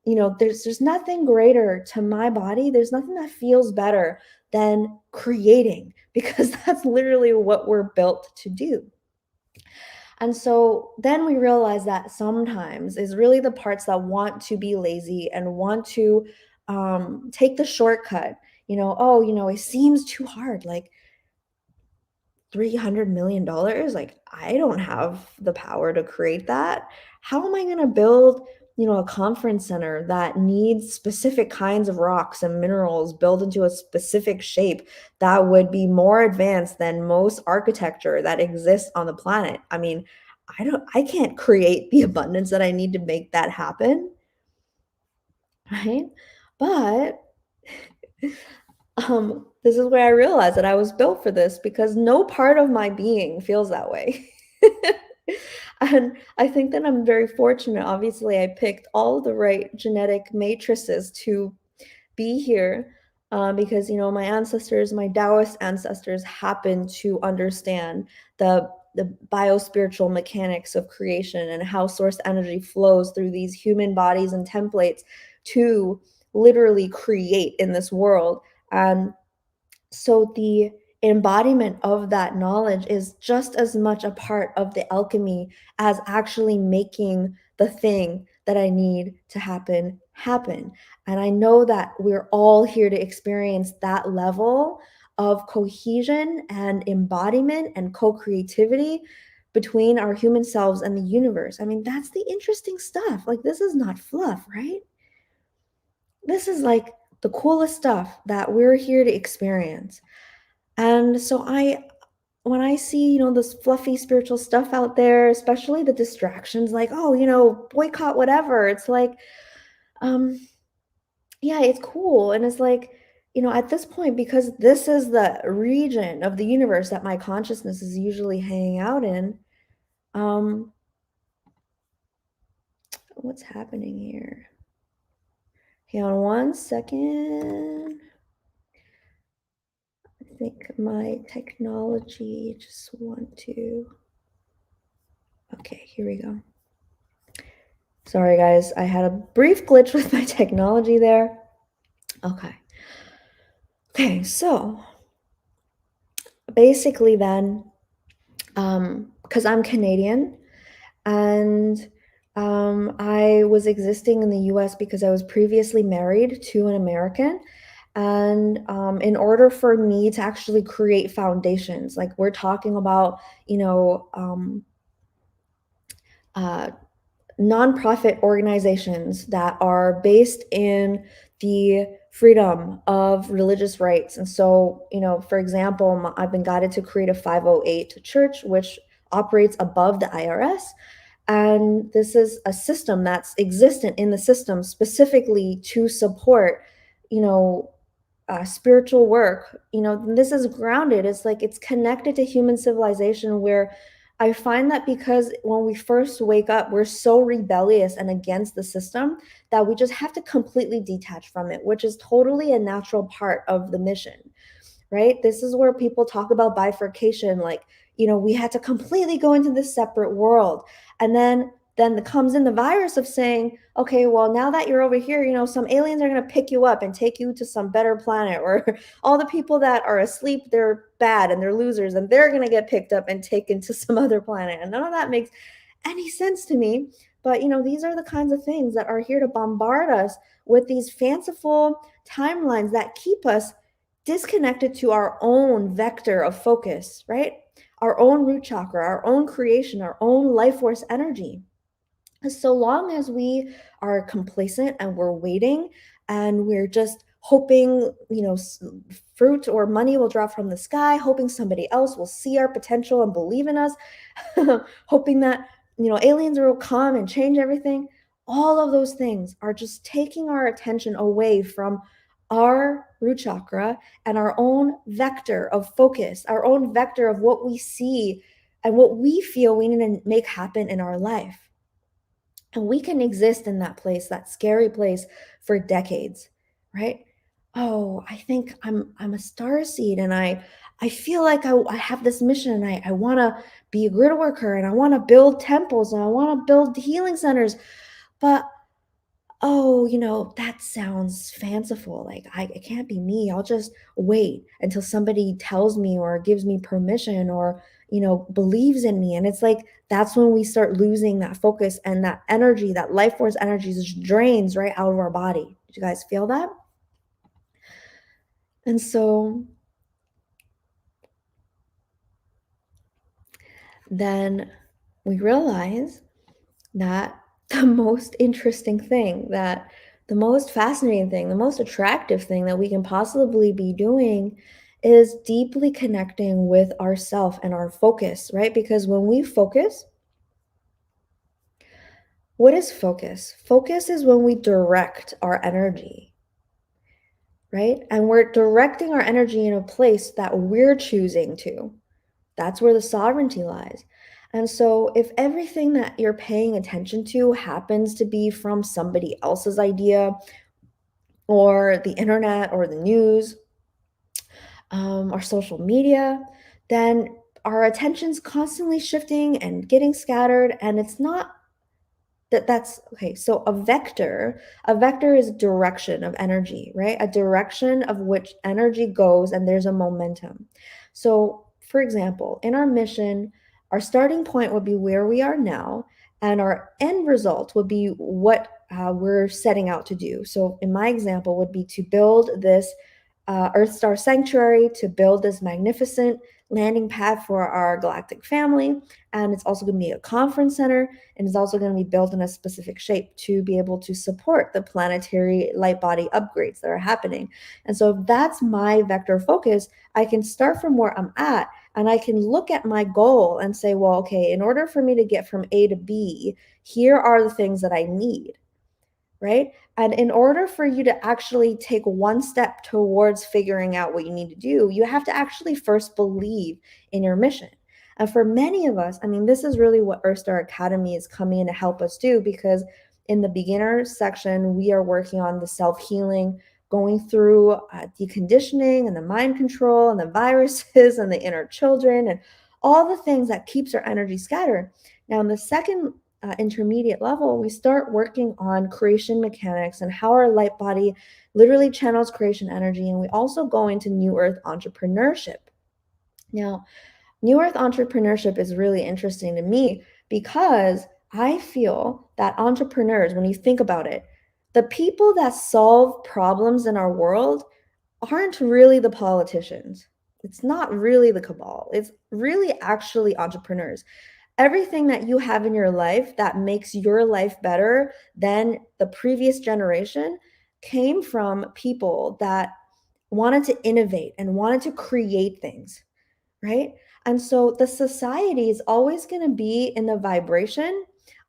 there's nothing greater to my body. There's nothing that feels better than creating, because that's literally what we're built to do. And so then we realize that sometimes is really the parts that want to be lazy and want to take the shortcut. It seems too hard. Like, $300 million? Like, I don't have the power to create that. How am I going to build, a conference center that needs specific kinds of rocks and minerals built into a specific shape that would be more advanced than most architecture that exists on the planet? I mean, I can't create the abundance that I need to make that happen, right? But this is where I realized that I was built for this, because no part of my being feels that way. And I think that I'm very fortunate. Obviously, I picked all the right genetic matrices to be here. because my ancestors, my Taoist ancestors, happen to understand the biospiritual mechanics of creation and how source energy flows through these human bodies and templates to literally create in this world. And so the embodiment of that knowledge is just as much a part of the alchemy as actually making the thing that I need to happen. And I know that we're all here to experience that level of cohesion and embodiment and co-creativity between our human selves and the universe. I mean, that's the interesting stuff. Like, this is not fluff, right? This is like the coolest stuff that we're here to experience. And so when I see, this fluffy spiritual stuff out there, especially the distractions like, oh, boycott whatever, it's like, um, yeah, it's cool. And it's like, at this point, because this is the region of the universe that my consciousness is usually hanging out in, um, what's happening here? Hang on one second. I think my technology just want to. Okay, here we go. Sorry, guys. I had a brief glitch with my technology there. Okay. Okay, so basically then, because I'm Canadian and I was existing in the US because I was previously married to an American. And in order for me to actually create foundations, like we're talking about, uh, nonprofit organizations that are based in the freedom of religious rights. And so, for example, I've been guided to create a 508 church, which operates above the IRS. And this is a system that's existent in the system specifically to support, you know, spiritual work. This is grounded. It's like it's connected to human civilization, where I find that because when we first wake up, we're so rebellious and against the system that we just have to completely detach from it, which is totally a natural part of the mission, right? This is where people talk about bifurcation, like, we had to completely go into this separate world. And then comes in the virus of saying, okay, well, now that you're over here, some aliens are going to pick you up and take you to some better planet, or all the people that are asleep, they're bad and they're losers, and they're going to get picked up and taken to some other planet. And none of that makes any sense to me. But, these are the kinds of things that are here to bombard us with these fanciful timelines that keep us disconnected to our own vector of focus, right? Our own root chakra, our own creation, our own life force energy. So long as we are complacent and we're waiting and we're just hoping, fruit or money will drop from the sky, hoping somebody else will see our potential and believe in us, hoping that, aliens will come and change everything. All of those things are just taking our attention away from our root chakra and our own vector of focus, our own vector of what we see and what we feel we need to make happen in our life. And we can exist in that place, that scary place, for decades, right? Oh, I think I'm a star seed, and I feel like I have this mission, and I want to be a grid worker, and I want to build temples, and I want to build healing centers. But oh, that sounds fanciful. Like, it can't be me. I'll just wait until somebody tells me or gives me permission or, believes in me. And it's like, that's when we start losing that focus and that energy, that life force energy just drains right out of our body. Did you guys feel that? And so then we realize that the most interesting thing, that the most fascinating thing, the most attractive thing that we can possibly be doing is deeply connecting with ourself and our focus, right? Because when we focus, what is focus? Focus is when we direct our energy, right? And we're directing our energy in a place that we're choosing to. That's where the sovereignty lies. And so, if everything that you're paying attention to happens to be from somebody else's idea, or the internet or the news, or social media, then our attention's constantly shifting and getting scattered, and it's not that's okay. So a vector is direction of energy, right? A direction of which energy goes, and there's a momentum. So for example, in our mission, our starting point would be where we are now, and our end result would be what we're setting out to do. So in my example would be to build this EarthStar sanctuary, to build this magnificent landing pad for our galactic family. And it's also going to be a conference center, and it's also going to be built in a specific shape to be able to support the planetary light body upgrades that are happening. And so if that's my vector focus, I can start from where I'm at, and I can look at my goal and say, well, okay, in order for me to get from A to B, here are the things that I need, right? And in order for you to actually take one step towards figuring out what you need to do, you have to actually first believe in your mission. And for many of us, I mean, this is really what EarthStar Academy is coming in to help us do, because in the beginner section, we are working on the self-healing, going through deconditioning and the mind control and the viruses and the inner children and all the things that keeps our energy scattered. Now, in the second intermediate level, we start working on creation mechanics and how our light body literally channels creation energy. And we also go into New Earth entrepreneurship. Now, New Earth entrepreneurship is really interesting to me because I feel that entrepreneurs, when you think about it, the people that solve problems in our world aren't really the politicians. It's not really the cabal. It's really actually entrepreneurs. Everything that you have in your life that makes your life better than the previous generation came from people that wanted to innovate and wanted to create things, right? And so the society is always going to be in the vibration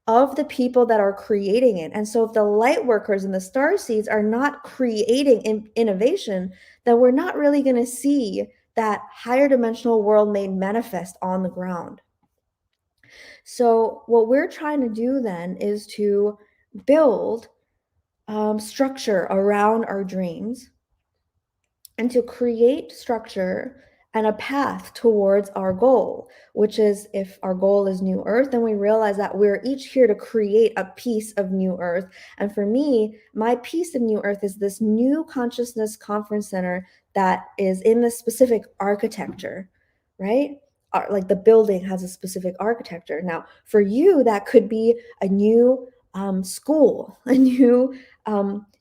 of the people that are creating it. And so if the light workers and the star seeds are not creating innovation, then we're not really going to see that higher dimensional world made manifest on the ground. So, what we're trying to do then is to build structure around our dreams and to create structure and a path towards our goal, which is, if our goal is New Earth, then we realize that we're each here to create a piece of New Earth. And for me, my piece of New Earth is this new consciousness conference center that is in the specific architecture, right? Like the building has a specific architecture. Now, for you, that could be a new school, a new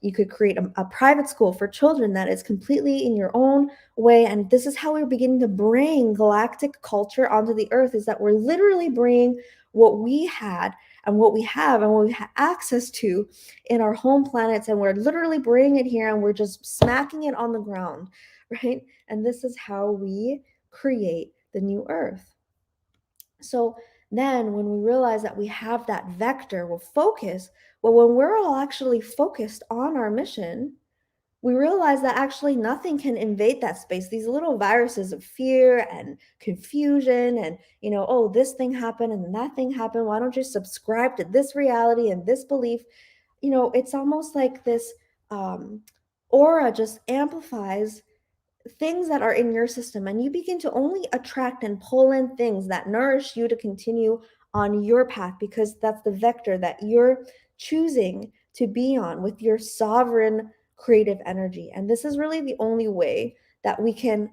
you could create a private school for children that is completely in your own way. And this is how we're beginning to bring galactic culture onto the earth, is that we're literally bringing what we had and what we have and what we have access to in our home planets, and we're literally bringing it here and we're just smacking it on the ground, right? And this is how we create the new earth. So then when we realize that we have that vector, we'll focus. Well, when we're all actually focused on our mission, we realize that actually nothing can invade that space. These little viruses of fear and confusion and, oh, this thing happened and that thing happened. Why don't you subscribe to this reality and this belief? It's almost like this aura just amplifies things that are in your system, and you begin to only attract and pull in things that nourish you to continue on your path, because that's the vector that you're choosing to be on with your sovereign creative energy. And this is really the only way that we can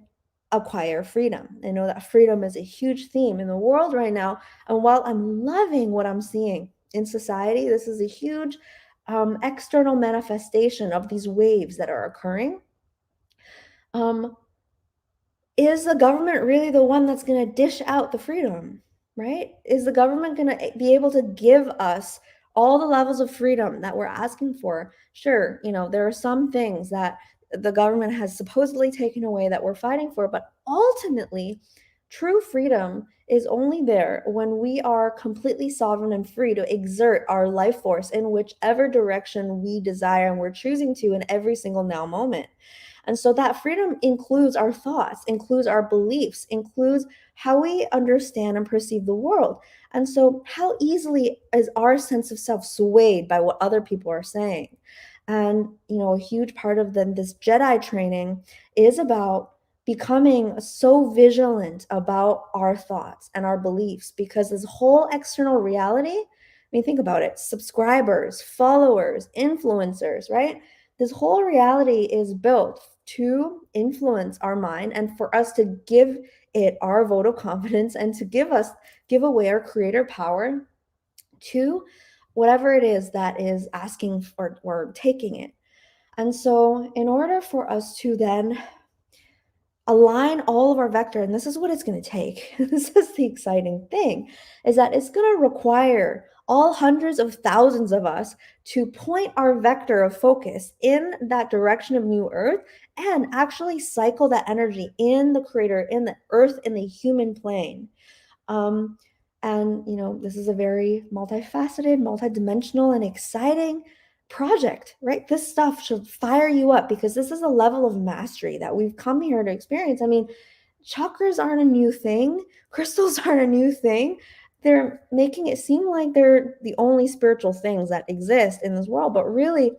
acquire freedom. I know that freedom is a huge theme in the world right now, and while I'm loving what I'm seeing in society, this is a huge external manifestation of these waves that are occurring. um, is the government really the one that's going to dish out the freedom, right? Is the government going to be able to give us all the levels of freedom that we're asking for? Sure, there are some things that the government has supposedly taken away that we're fighting for, but ultimately, True freedom is only there when we are completely sovereign and free to exert our life force in whichever direction we desire and we're choosing to in every single now moment. And so that freedom includes our thoughts, includes our beliefs, includes how we understand and perceive the world. And so, how easily is our sense of self swayed by what other people are saying? And, a huge part of this Jedi training is about becoming so vigilant about our thoughts and our beliefs because this whole external reality, I mean, think about it, subscribers, followers, influencers, right? This whole reality is built to influence our mind and for us to give it our vote of confidence and to give away our creator power to whatever it is that is asking for or taking it. And so in order for us to then align all of our vector, and this is what it's going to take, this is the exciting thing, is that it's going to require all hundreds of thousands of us to point our vector of focus in that direction of new earth and actually cycle that energy in the creator, in the earth, in the human plane. um, and this is a very multifaceted, multidimensional, and exciting project, right? This stuff should fire you up because this is a level of mastery that we've come here to experience. I mean, chakras aren't a new thing, crystals aren't a new thing. They're making it seem like they're the only spiritual things that exist in this world, but really,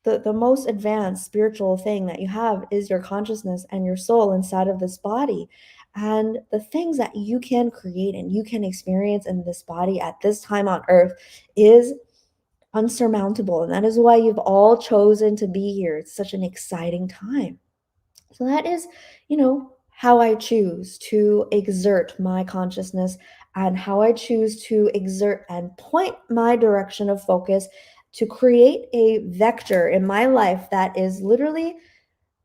the most advanced spiritual thing that you have is your consciousness and your soul inside of this body. And the things that you can create and you can experience in this body at this time on earth is unsurmountable. And that is why you've all chosen to be here. It's such an exciting time. So that is, how I choose to exert my consciousness and how I choose to exert and point my direction of focus to create a vector in my life that is literally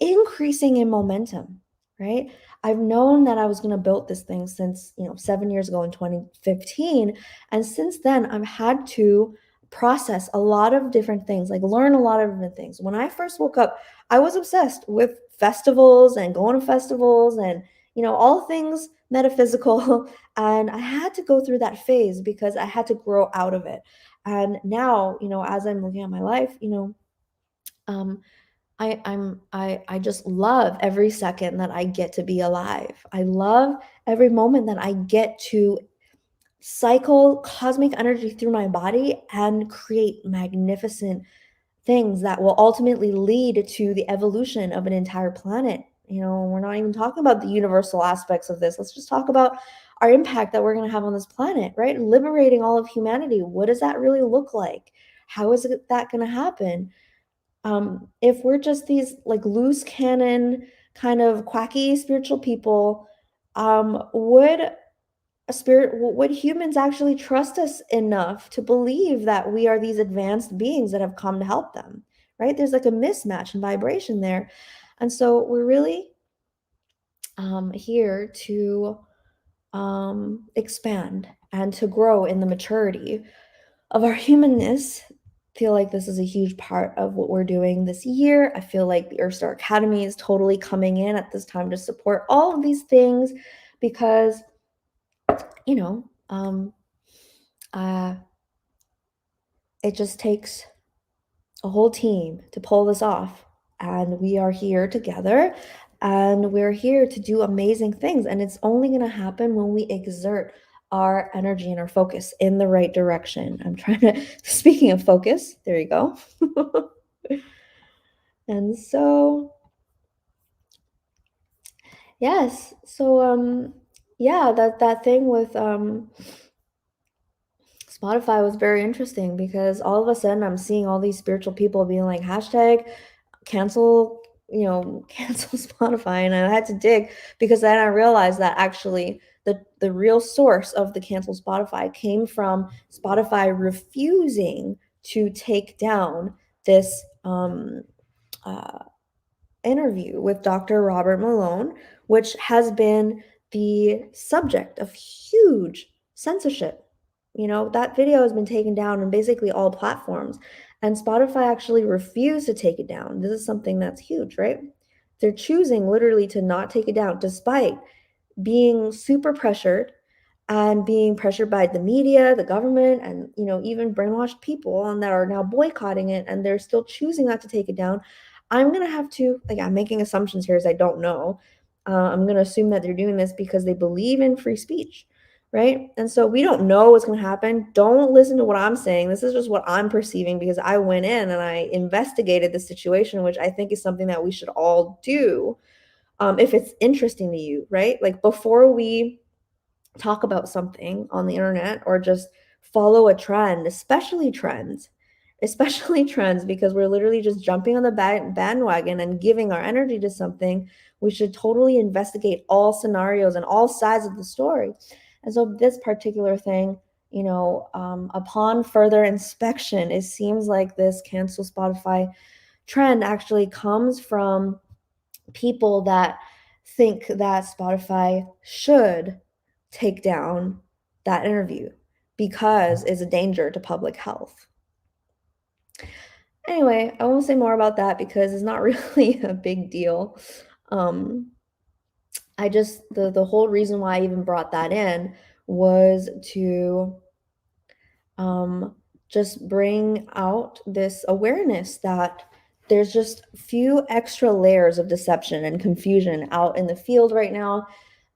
increasing in momentum, right? I've known that I was going to build this thing since, 7 years ago in 2015. And since then, I've had to process a lot of different things, like learn a lot of different things. When I first woke up, I was obsessed with festivals and going to festivals and, all things metaphysical. And I had to go through that phase because I had to grow out of it. And now, as I'm looking at my life, um, I just love every second that I get to be alive. I love every moment that I get to cycle cosmic energy through my body and create magnificent things that will ultimately lead to the evolution of an entire planet. We're not even talking about the universal aspects of this. Let's just talk about our impact that we're going to have on this planet, right? Liberating all of humanity. What does that really look like? How is that going to happen? If we're just these like loose cannon kind of quacky spiritual people, would humans actually trust us enough to believe that we are these advanced beings that have come to help them, right? There's like a mismatch in vibration there. And so we're really here to expand and to grow in the maturity of our humanness. Feel like this is a huge part of what we're doing this year. I feel like the EarthStar Academy is totally coming in at this time to support all of these things because, it just takes a whole team to pull this off. And we are here together and we're here to do amazing things. And it's only going to happen when we exert our energy and our focus in the right direction. I'm trying to, speaking of focus, there you go. And so, yes. So, yeah, that thing with Spotify was very interesting because all of a sudden I'm seeing all these spiritual people being like, hashtag cancel, cancel Spotify. And I had to dig because then I realized that actually the real source of the cancel Spotify came from Spotify refusing to take down this uh, interview with Dr. Robert Malone, which has been the subject of huge censorship. That video has been taken down on basically all platforms, and Spotify actually refused to take it down. This is something that's huge, right? They're choosing literally to not take it down, despite being super pressured and being pressured by the media, the government, and even brainwashed people, and that are now boycotting it, and they're still choosing not to take it down. I'm gonna have to, like, I'm making assumptions here as I don't know. I'm gonna assume that they're doing this because they believe in free speech, right? And so we don't know what's gonna happen. Don't listen to what I'm saying. This is just what I'm perceiving because I went in and I investigated the situation, which I think is something that we should all do, if it's interesting to you, right? Like, before we talk about something on the internet or just follow a trend, especially trends, because we're literally just jumping on the bandwagon and giving our energy to something. We should totally investigate all scenarios and all sides of the story. And so this particular thing, upon further inspection, it seems like this cancel Spotify trend actually comes from people that think that Spotify should take down that interview because it's a danger to public health. Anyway, I won't say more about that because it's not really a big deal. Um, I just the whole reason why I even brought that in was to just bring out this awareness that there's just few extra layers of deception and confusion out in the field right now.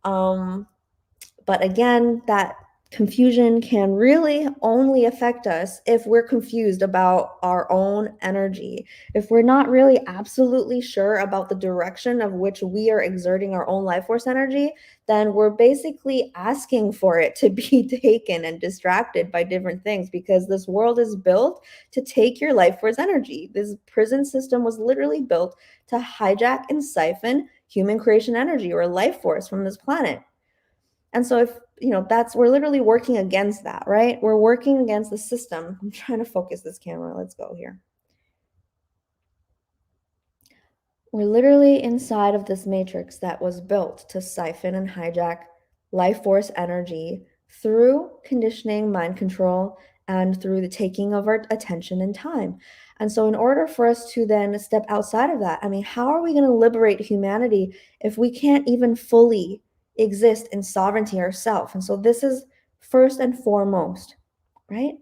Um, But again, that confusion can really only affect us if we're confused about our own energy. If we're not really absolutely sure about the direction of which we are exerting our own life force energy, then we're basically asking for it to be taken and distracted by different things, because this world is built to take your life force energy. This prison system was literally built to hijack and siphon human creation energy or life force from this planet. And so if, that's, we're literally working against that, right? We're working against the system. I'm trying to focus this camera. Let's go here. We're literally inside of this matrix that was built to siphon and hijack life force energy through conditioning, mind control, and through the taking of our attention and time. And so, in order for us to then step outside of that, I mean, how are we going to liberate humanity if we can't even fully exist in sovereignty ourselves? And so, this is first and foremost, right?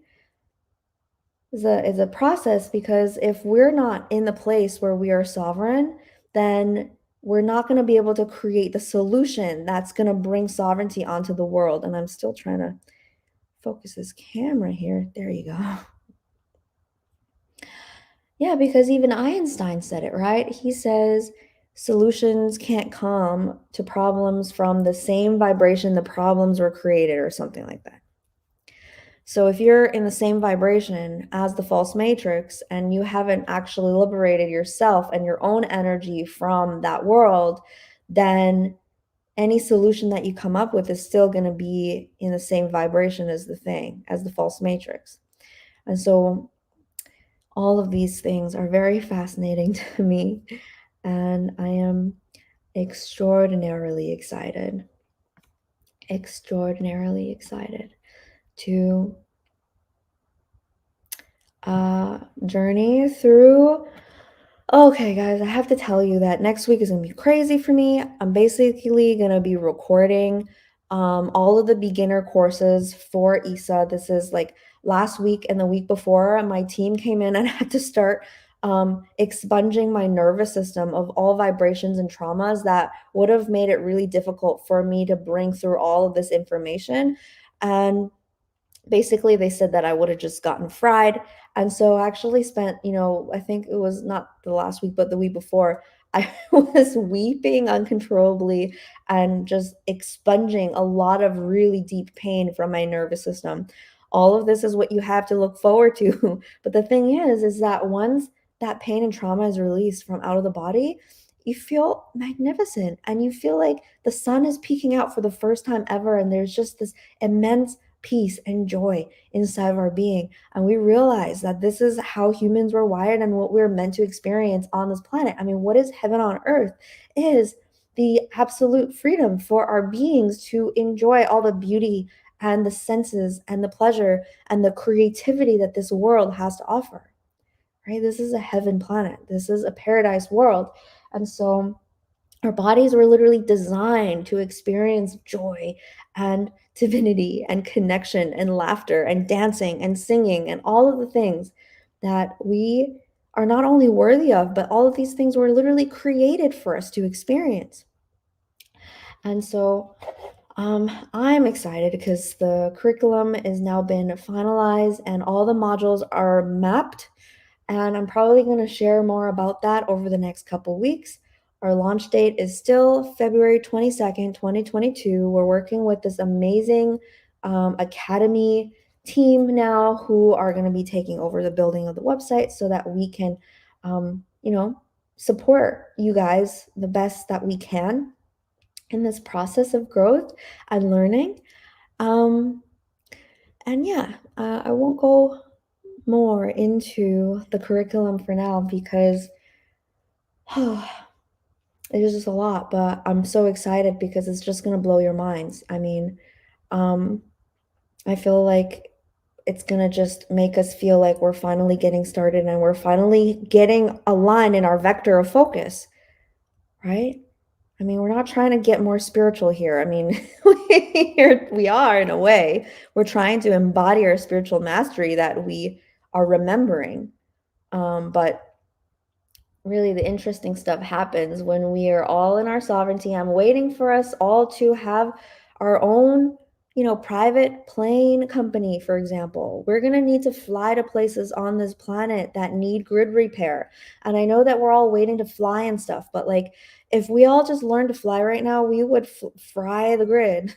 Is a process, because if we're not in the place where we are sovereign, then we're not going to be able to create the solution that's going to bring sovereignty onto the world. And I'm still trying to focus this camera here. There you go. Yeah, because even Einstein said it, right? He says solutions can't come to problems from the same vibration the problems were created, or something like that. So if you're in the same vibration as the false matrix and you haven't actually liberated yourself and your own energy from that world, then any solution that you come up with is still going to be in the same vibration as the false matrix. And so all of these things are very fascinating to me, and I am extraordinarily excited to journey through. Okay, guys, I have to tell you that next week is gonna be crazy for me. I'm basically gonna be recording all of the beginner courses for ESA. This is like last week and the week before, my team came in and had to start expunging my nervous system of all vibrations and traumas that would have made it really difficult for me to bring through all of this information. And basically they said that I would have just gotten fried. And so I actually spent, I think it was not the last week, but the week before, I was weeping uncontrollably and just expunging a lot of really deep pain from my nervous system. All of this is what you have to look forward to. But the thing is that once that pain and trauma is released from out of the body, you feel magnificent and you feel like the sun is peeking out for the first time ever. And there's just this immense peace and joy inside of our being. And we realize that this is how humans were wired and what we're meant to experience on this planet. I mean, what is heaven on earth is the absolute freedom for our beings to enjoy all the beauty and the senses and the pleasure and the creativity that this world has to offer, right? This is a heaven planet. This is a paradise world. And so Our bodies were literally designed to experience joy and divinity and connection and laughter and dancing and singing and all of the things that we are not only worthy of, but all of these things were literally created for us to experience. And so I'm excited because the curriculum has now been finalized and all the modules are mapped, and I'm probably going to share more about that over the next couple weeks. Our launch date is still February 22nd, 2022. We're working with this amazing academy team now who are going to be taking over the building of the website so that we can, support you guys the best that we can in this process of growth and learning. Um, and yeah, I won't go more into the curriculum for now because it is just a lot, but I'm so excited because it's just going to blow your minds. I mean, um, I feel like it's going to just make us feel like we're finally getting started and we're finally getting aligned in our vector of focus, right? I mean, we're not trying to get more spiritual here. I mean, we are in a way. We're trying to embody our spiritual mastery that we are remembering. But really, the interesting stuff happens when we are all in our sovereignty. I'm waiting for us all to have our own, private plane company, for example. We're going to need to fly to places on this planet that need grid repair. And I know that we're all waiting to fly and stuff, but like, if we all just learned to fly right now, we would fry the grid.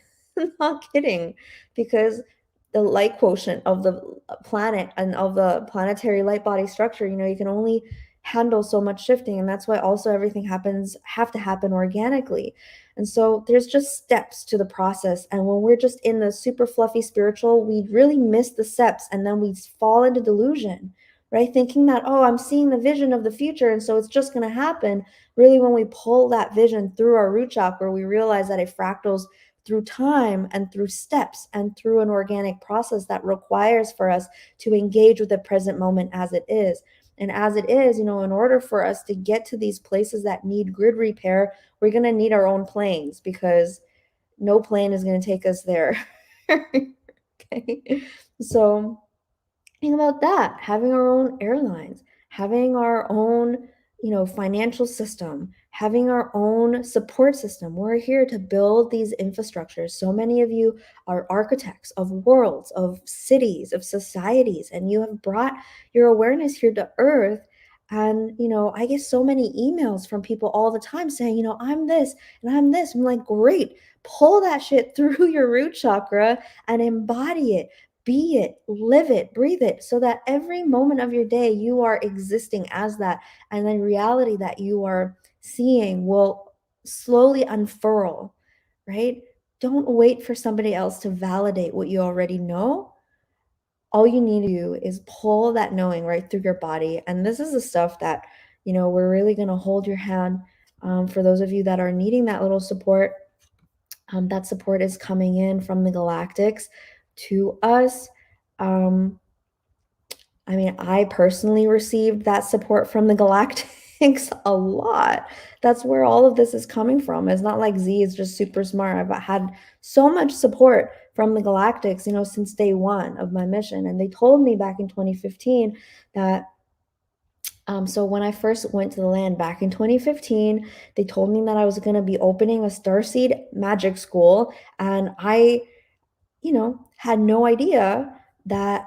Not kidding, because the light quotient of the planet and of the planetary light body structure, you can only handle so much shifting, and that's why also everything have to happen organically. And so there's just steps to the process, and when we're just in the super fluffy spiritual, we really miss the steps, and then we fall into delusion, right? Thinking that, oh, I'm seeing the vision of the future, and so it's just going to happen. Really, when we pull that vision through our root chakra, we realize that it fractals through time and through steps and through an organic process that requires for us to engage with the present moment as it is. And as it is, in order for us to get to these places that need grid repair, we're going to need our own planes because no plane is going to take us there. Okay. So think about that, having our own airlines, having our own, financial system, having our own support system. We're here to build these infrastructures. So many of you are architects of worlds, of cities, of societies, and you have brought your awareness here to earth. And I get so many emails from people all the time saying, I'm this and I'm this. I'm like, great, pull that shit through your root chakra and embody it, be it, live it, breathe it, so that every moment of your day you are existing as that. And then reality that you are seeing will slowly unfurl, right? Don't wait for somebody else to validate what you already know. All you need to do is pull that knowing right through your body. And this is the stuff that, we're really going to hold your hand. For those of you that are needing that little support, that support is coming in from the galactics to us. Um, I mean, I personally received that support from the galactics a lot. That's where all of this is coming from. It's not like Z is just super smart. I've had so much support from the galactics, since day one of my mission. And they told me back in 2015 that so when I first went to the land back in 2015, they told me that I was going to be opening a starseed magic school, and I had no idea that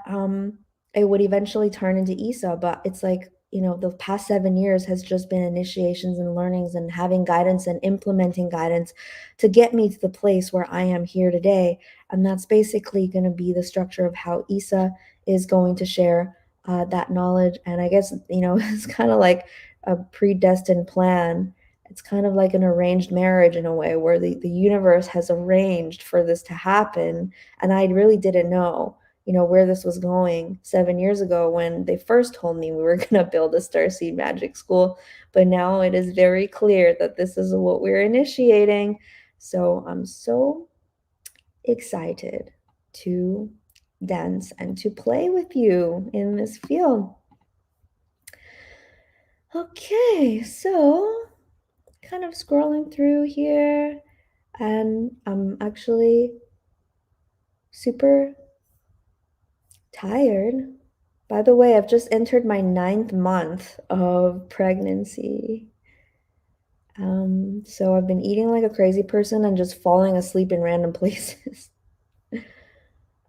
it would eventually turn into ESA. But it's like, the past 7 years has just been initiations and learnings and having guidance and implementing guidance to get me to the place where I am here today. And that's basically going to be the structure of how ESA is going to share that knowledge. And I guess, it's kind of like a predestined plan. It's kind of like an arranged marriage in a way where the universe has arranged for this to happen. And I really didn't know, where this was going 7 years ago when they first told me we were going to build a starseed magic school. But now it is very clear that this is what we're initiating. So I'm so excited to dance and to play with you in this field. Okay, so kind of scrolling through here, and I'm actually super tired. By the way, I've just entered my 9th month of pregnancy. So I've been eating like a crazy person and just falling asleep in random places.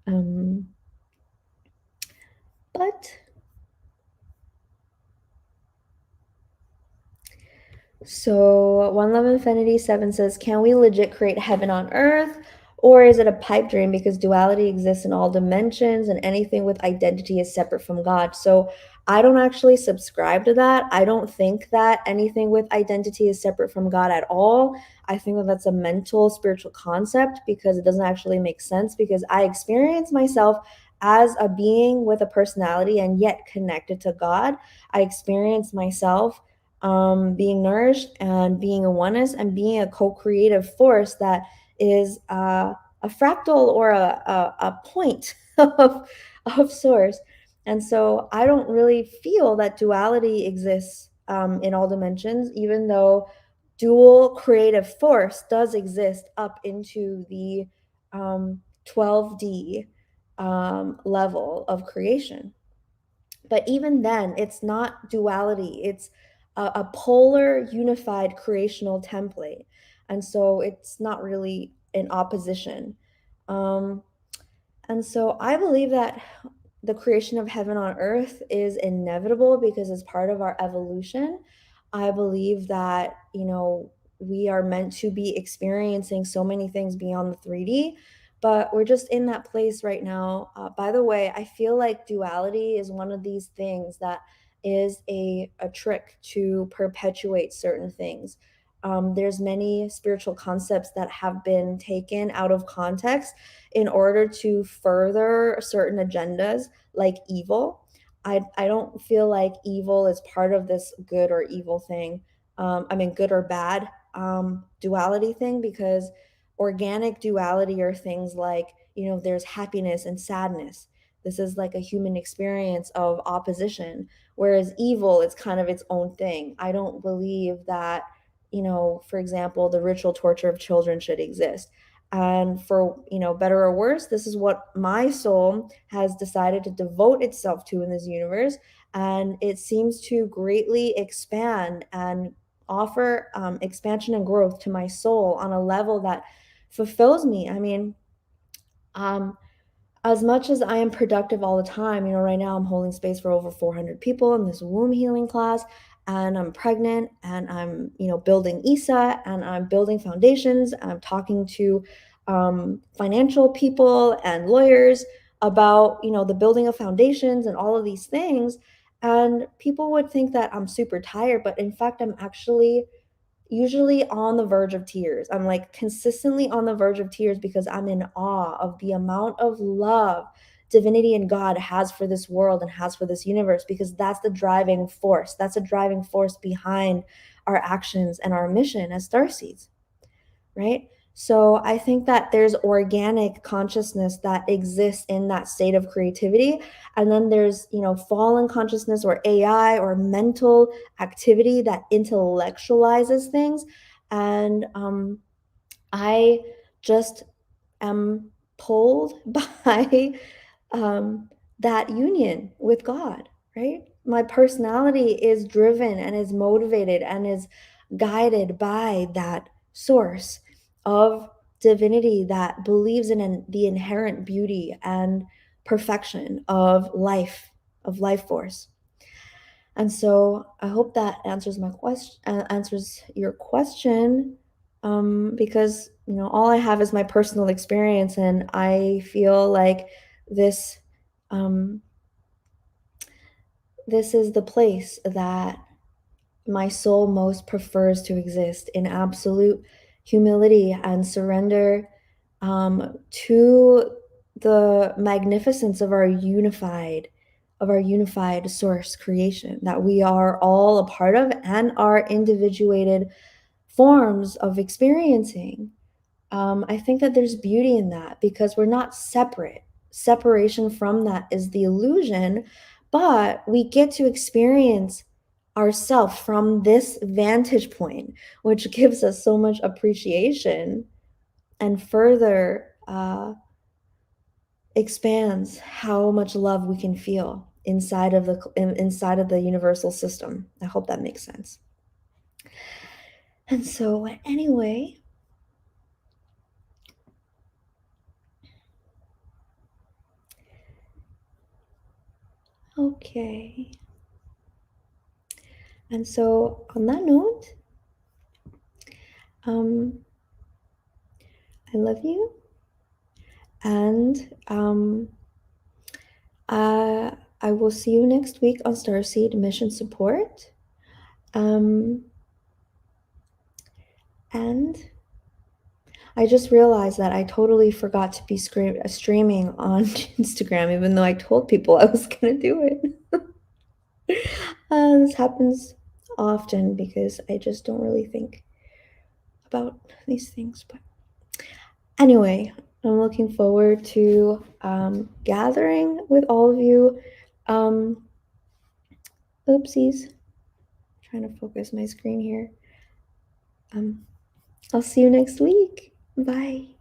um, but So One Love Infinity 7 says, can we legit create heaven on earth? Or is it a pipe dream because duality exists in all dimensions and anything with identity is separate from God? So I don't actually subscribe to that. I don't think that anything with identity is separate from God at all. I think that that's a mental, spiritual concept because it doesn't actually make sense because I experience myself as a being with a personality and yet connected to God. I experience myself being nourished and being a oneness and being a co-creative force that is a fractal or a point of source. And so I don't really feel that duality exists in all dimensions, even though dual creative force does exist up into the 12D level of creation. But even then, it's not duality. It's a polar, unified creational template. And so it's not really in opposition. Um, and so I believe that the creation of heaven on earth is inevitable because it's part of our evolution. I believe that, we are meant to be experiencing so many things beyond the 3D, but we're just in that place right now. By the way, I feel like duality is one of these things that is a trick to perpetuate certain things. There's many spiritual concepts that have been taken out of context in order to further certain agendas like evil. I don't feel like evil is part of this good or evil thing. I mean, good or bad duality thing, because organic duality are things like, there's happiness and sadness. This is like a human experience of opposition. Whereas evil, it's kind of its own thing. I don't believe that, for example, the ritual torture of children should exist. And for, better or worse, this is what my soul has decided to devote itself to in this universe. And it seems to greatly expand and offer expansion and growth to my soul on a level that fulfills me. I mean, um, as much as I am productive all the time, right now I'm holding space for over 400 people in this womb healing class, and I'm pregnant, and I'm, building ESA, and I'm building foundations. I'm talking to financial people and lawyers about, the building of foundations and all of these things. And people would think that I'm super tired, but in fact, I'm actually usually on the verge of tears. I'm like consistently on the verge of tears because I'm in awe of the amount of love divinity and God has for this world and has for this universe, because that's the driving force. That's a driving force behind our actions and our mission as starseeds, right? So I think that there's organic consciousness that exists in that state of creativity. And then there's, fallen consciousness or AI or mental activity that intellectualizes things. And I just am pulled by that union with God, right? My personality is driven and is motivated and is guided by that source of divinity that believes in the inherent beauty and perfection of life force. And so I hope that answers my question, answers your question, because all I have is my personal experience, and I feel like this, um, this is the place that my soul most prefers to exist, in absolute humility and surrender to the magnificence of our unified source creation that we are all a part of and our individuated forms of experiencing. I think that there's beauty in that because we're not separate. Separation from that is the illusion, but we get to experience ourself from this vantage point, which gives us so much appreciation and further expands how much love we can feel inside of the universal system. I hope that makes sense. And so anyway, okay. And so on that note, I love you, and I will see you next week on Starseed Mission Support. And I just realized that I totally forgot to be streaming on Instagram, even though I told people I was gonna do it. This happens often because I just don't really think about these things. But anyway, I'm looking forward to gathering with all of you. Oopsies. Trying to focus my screen here. I'll see you next week. Bye.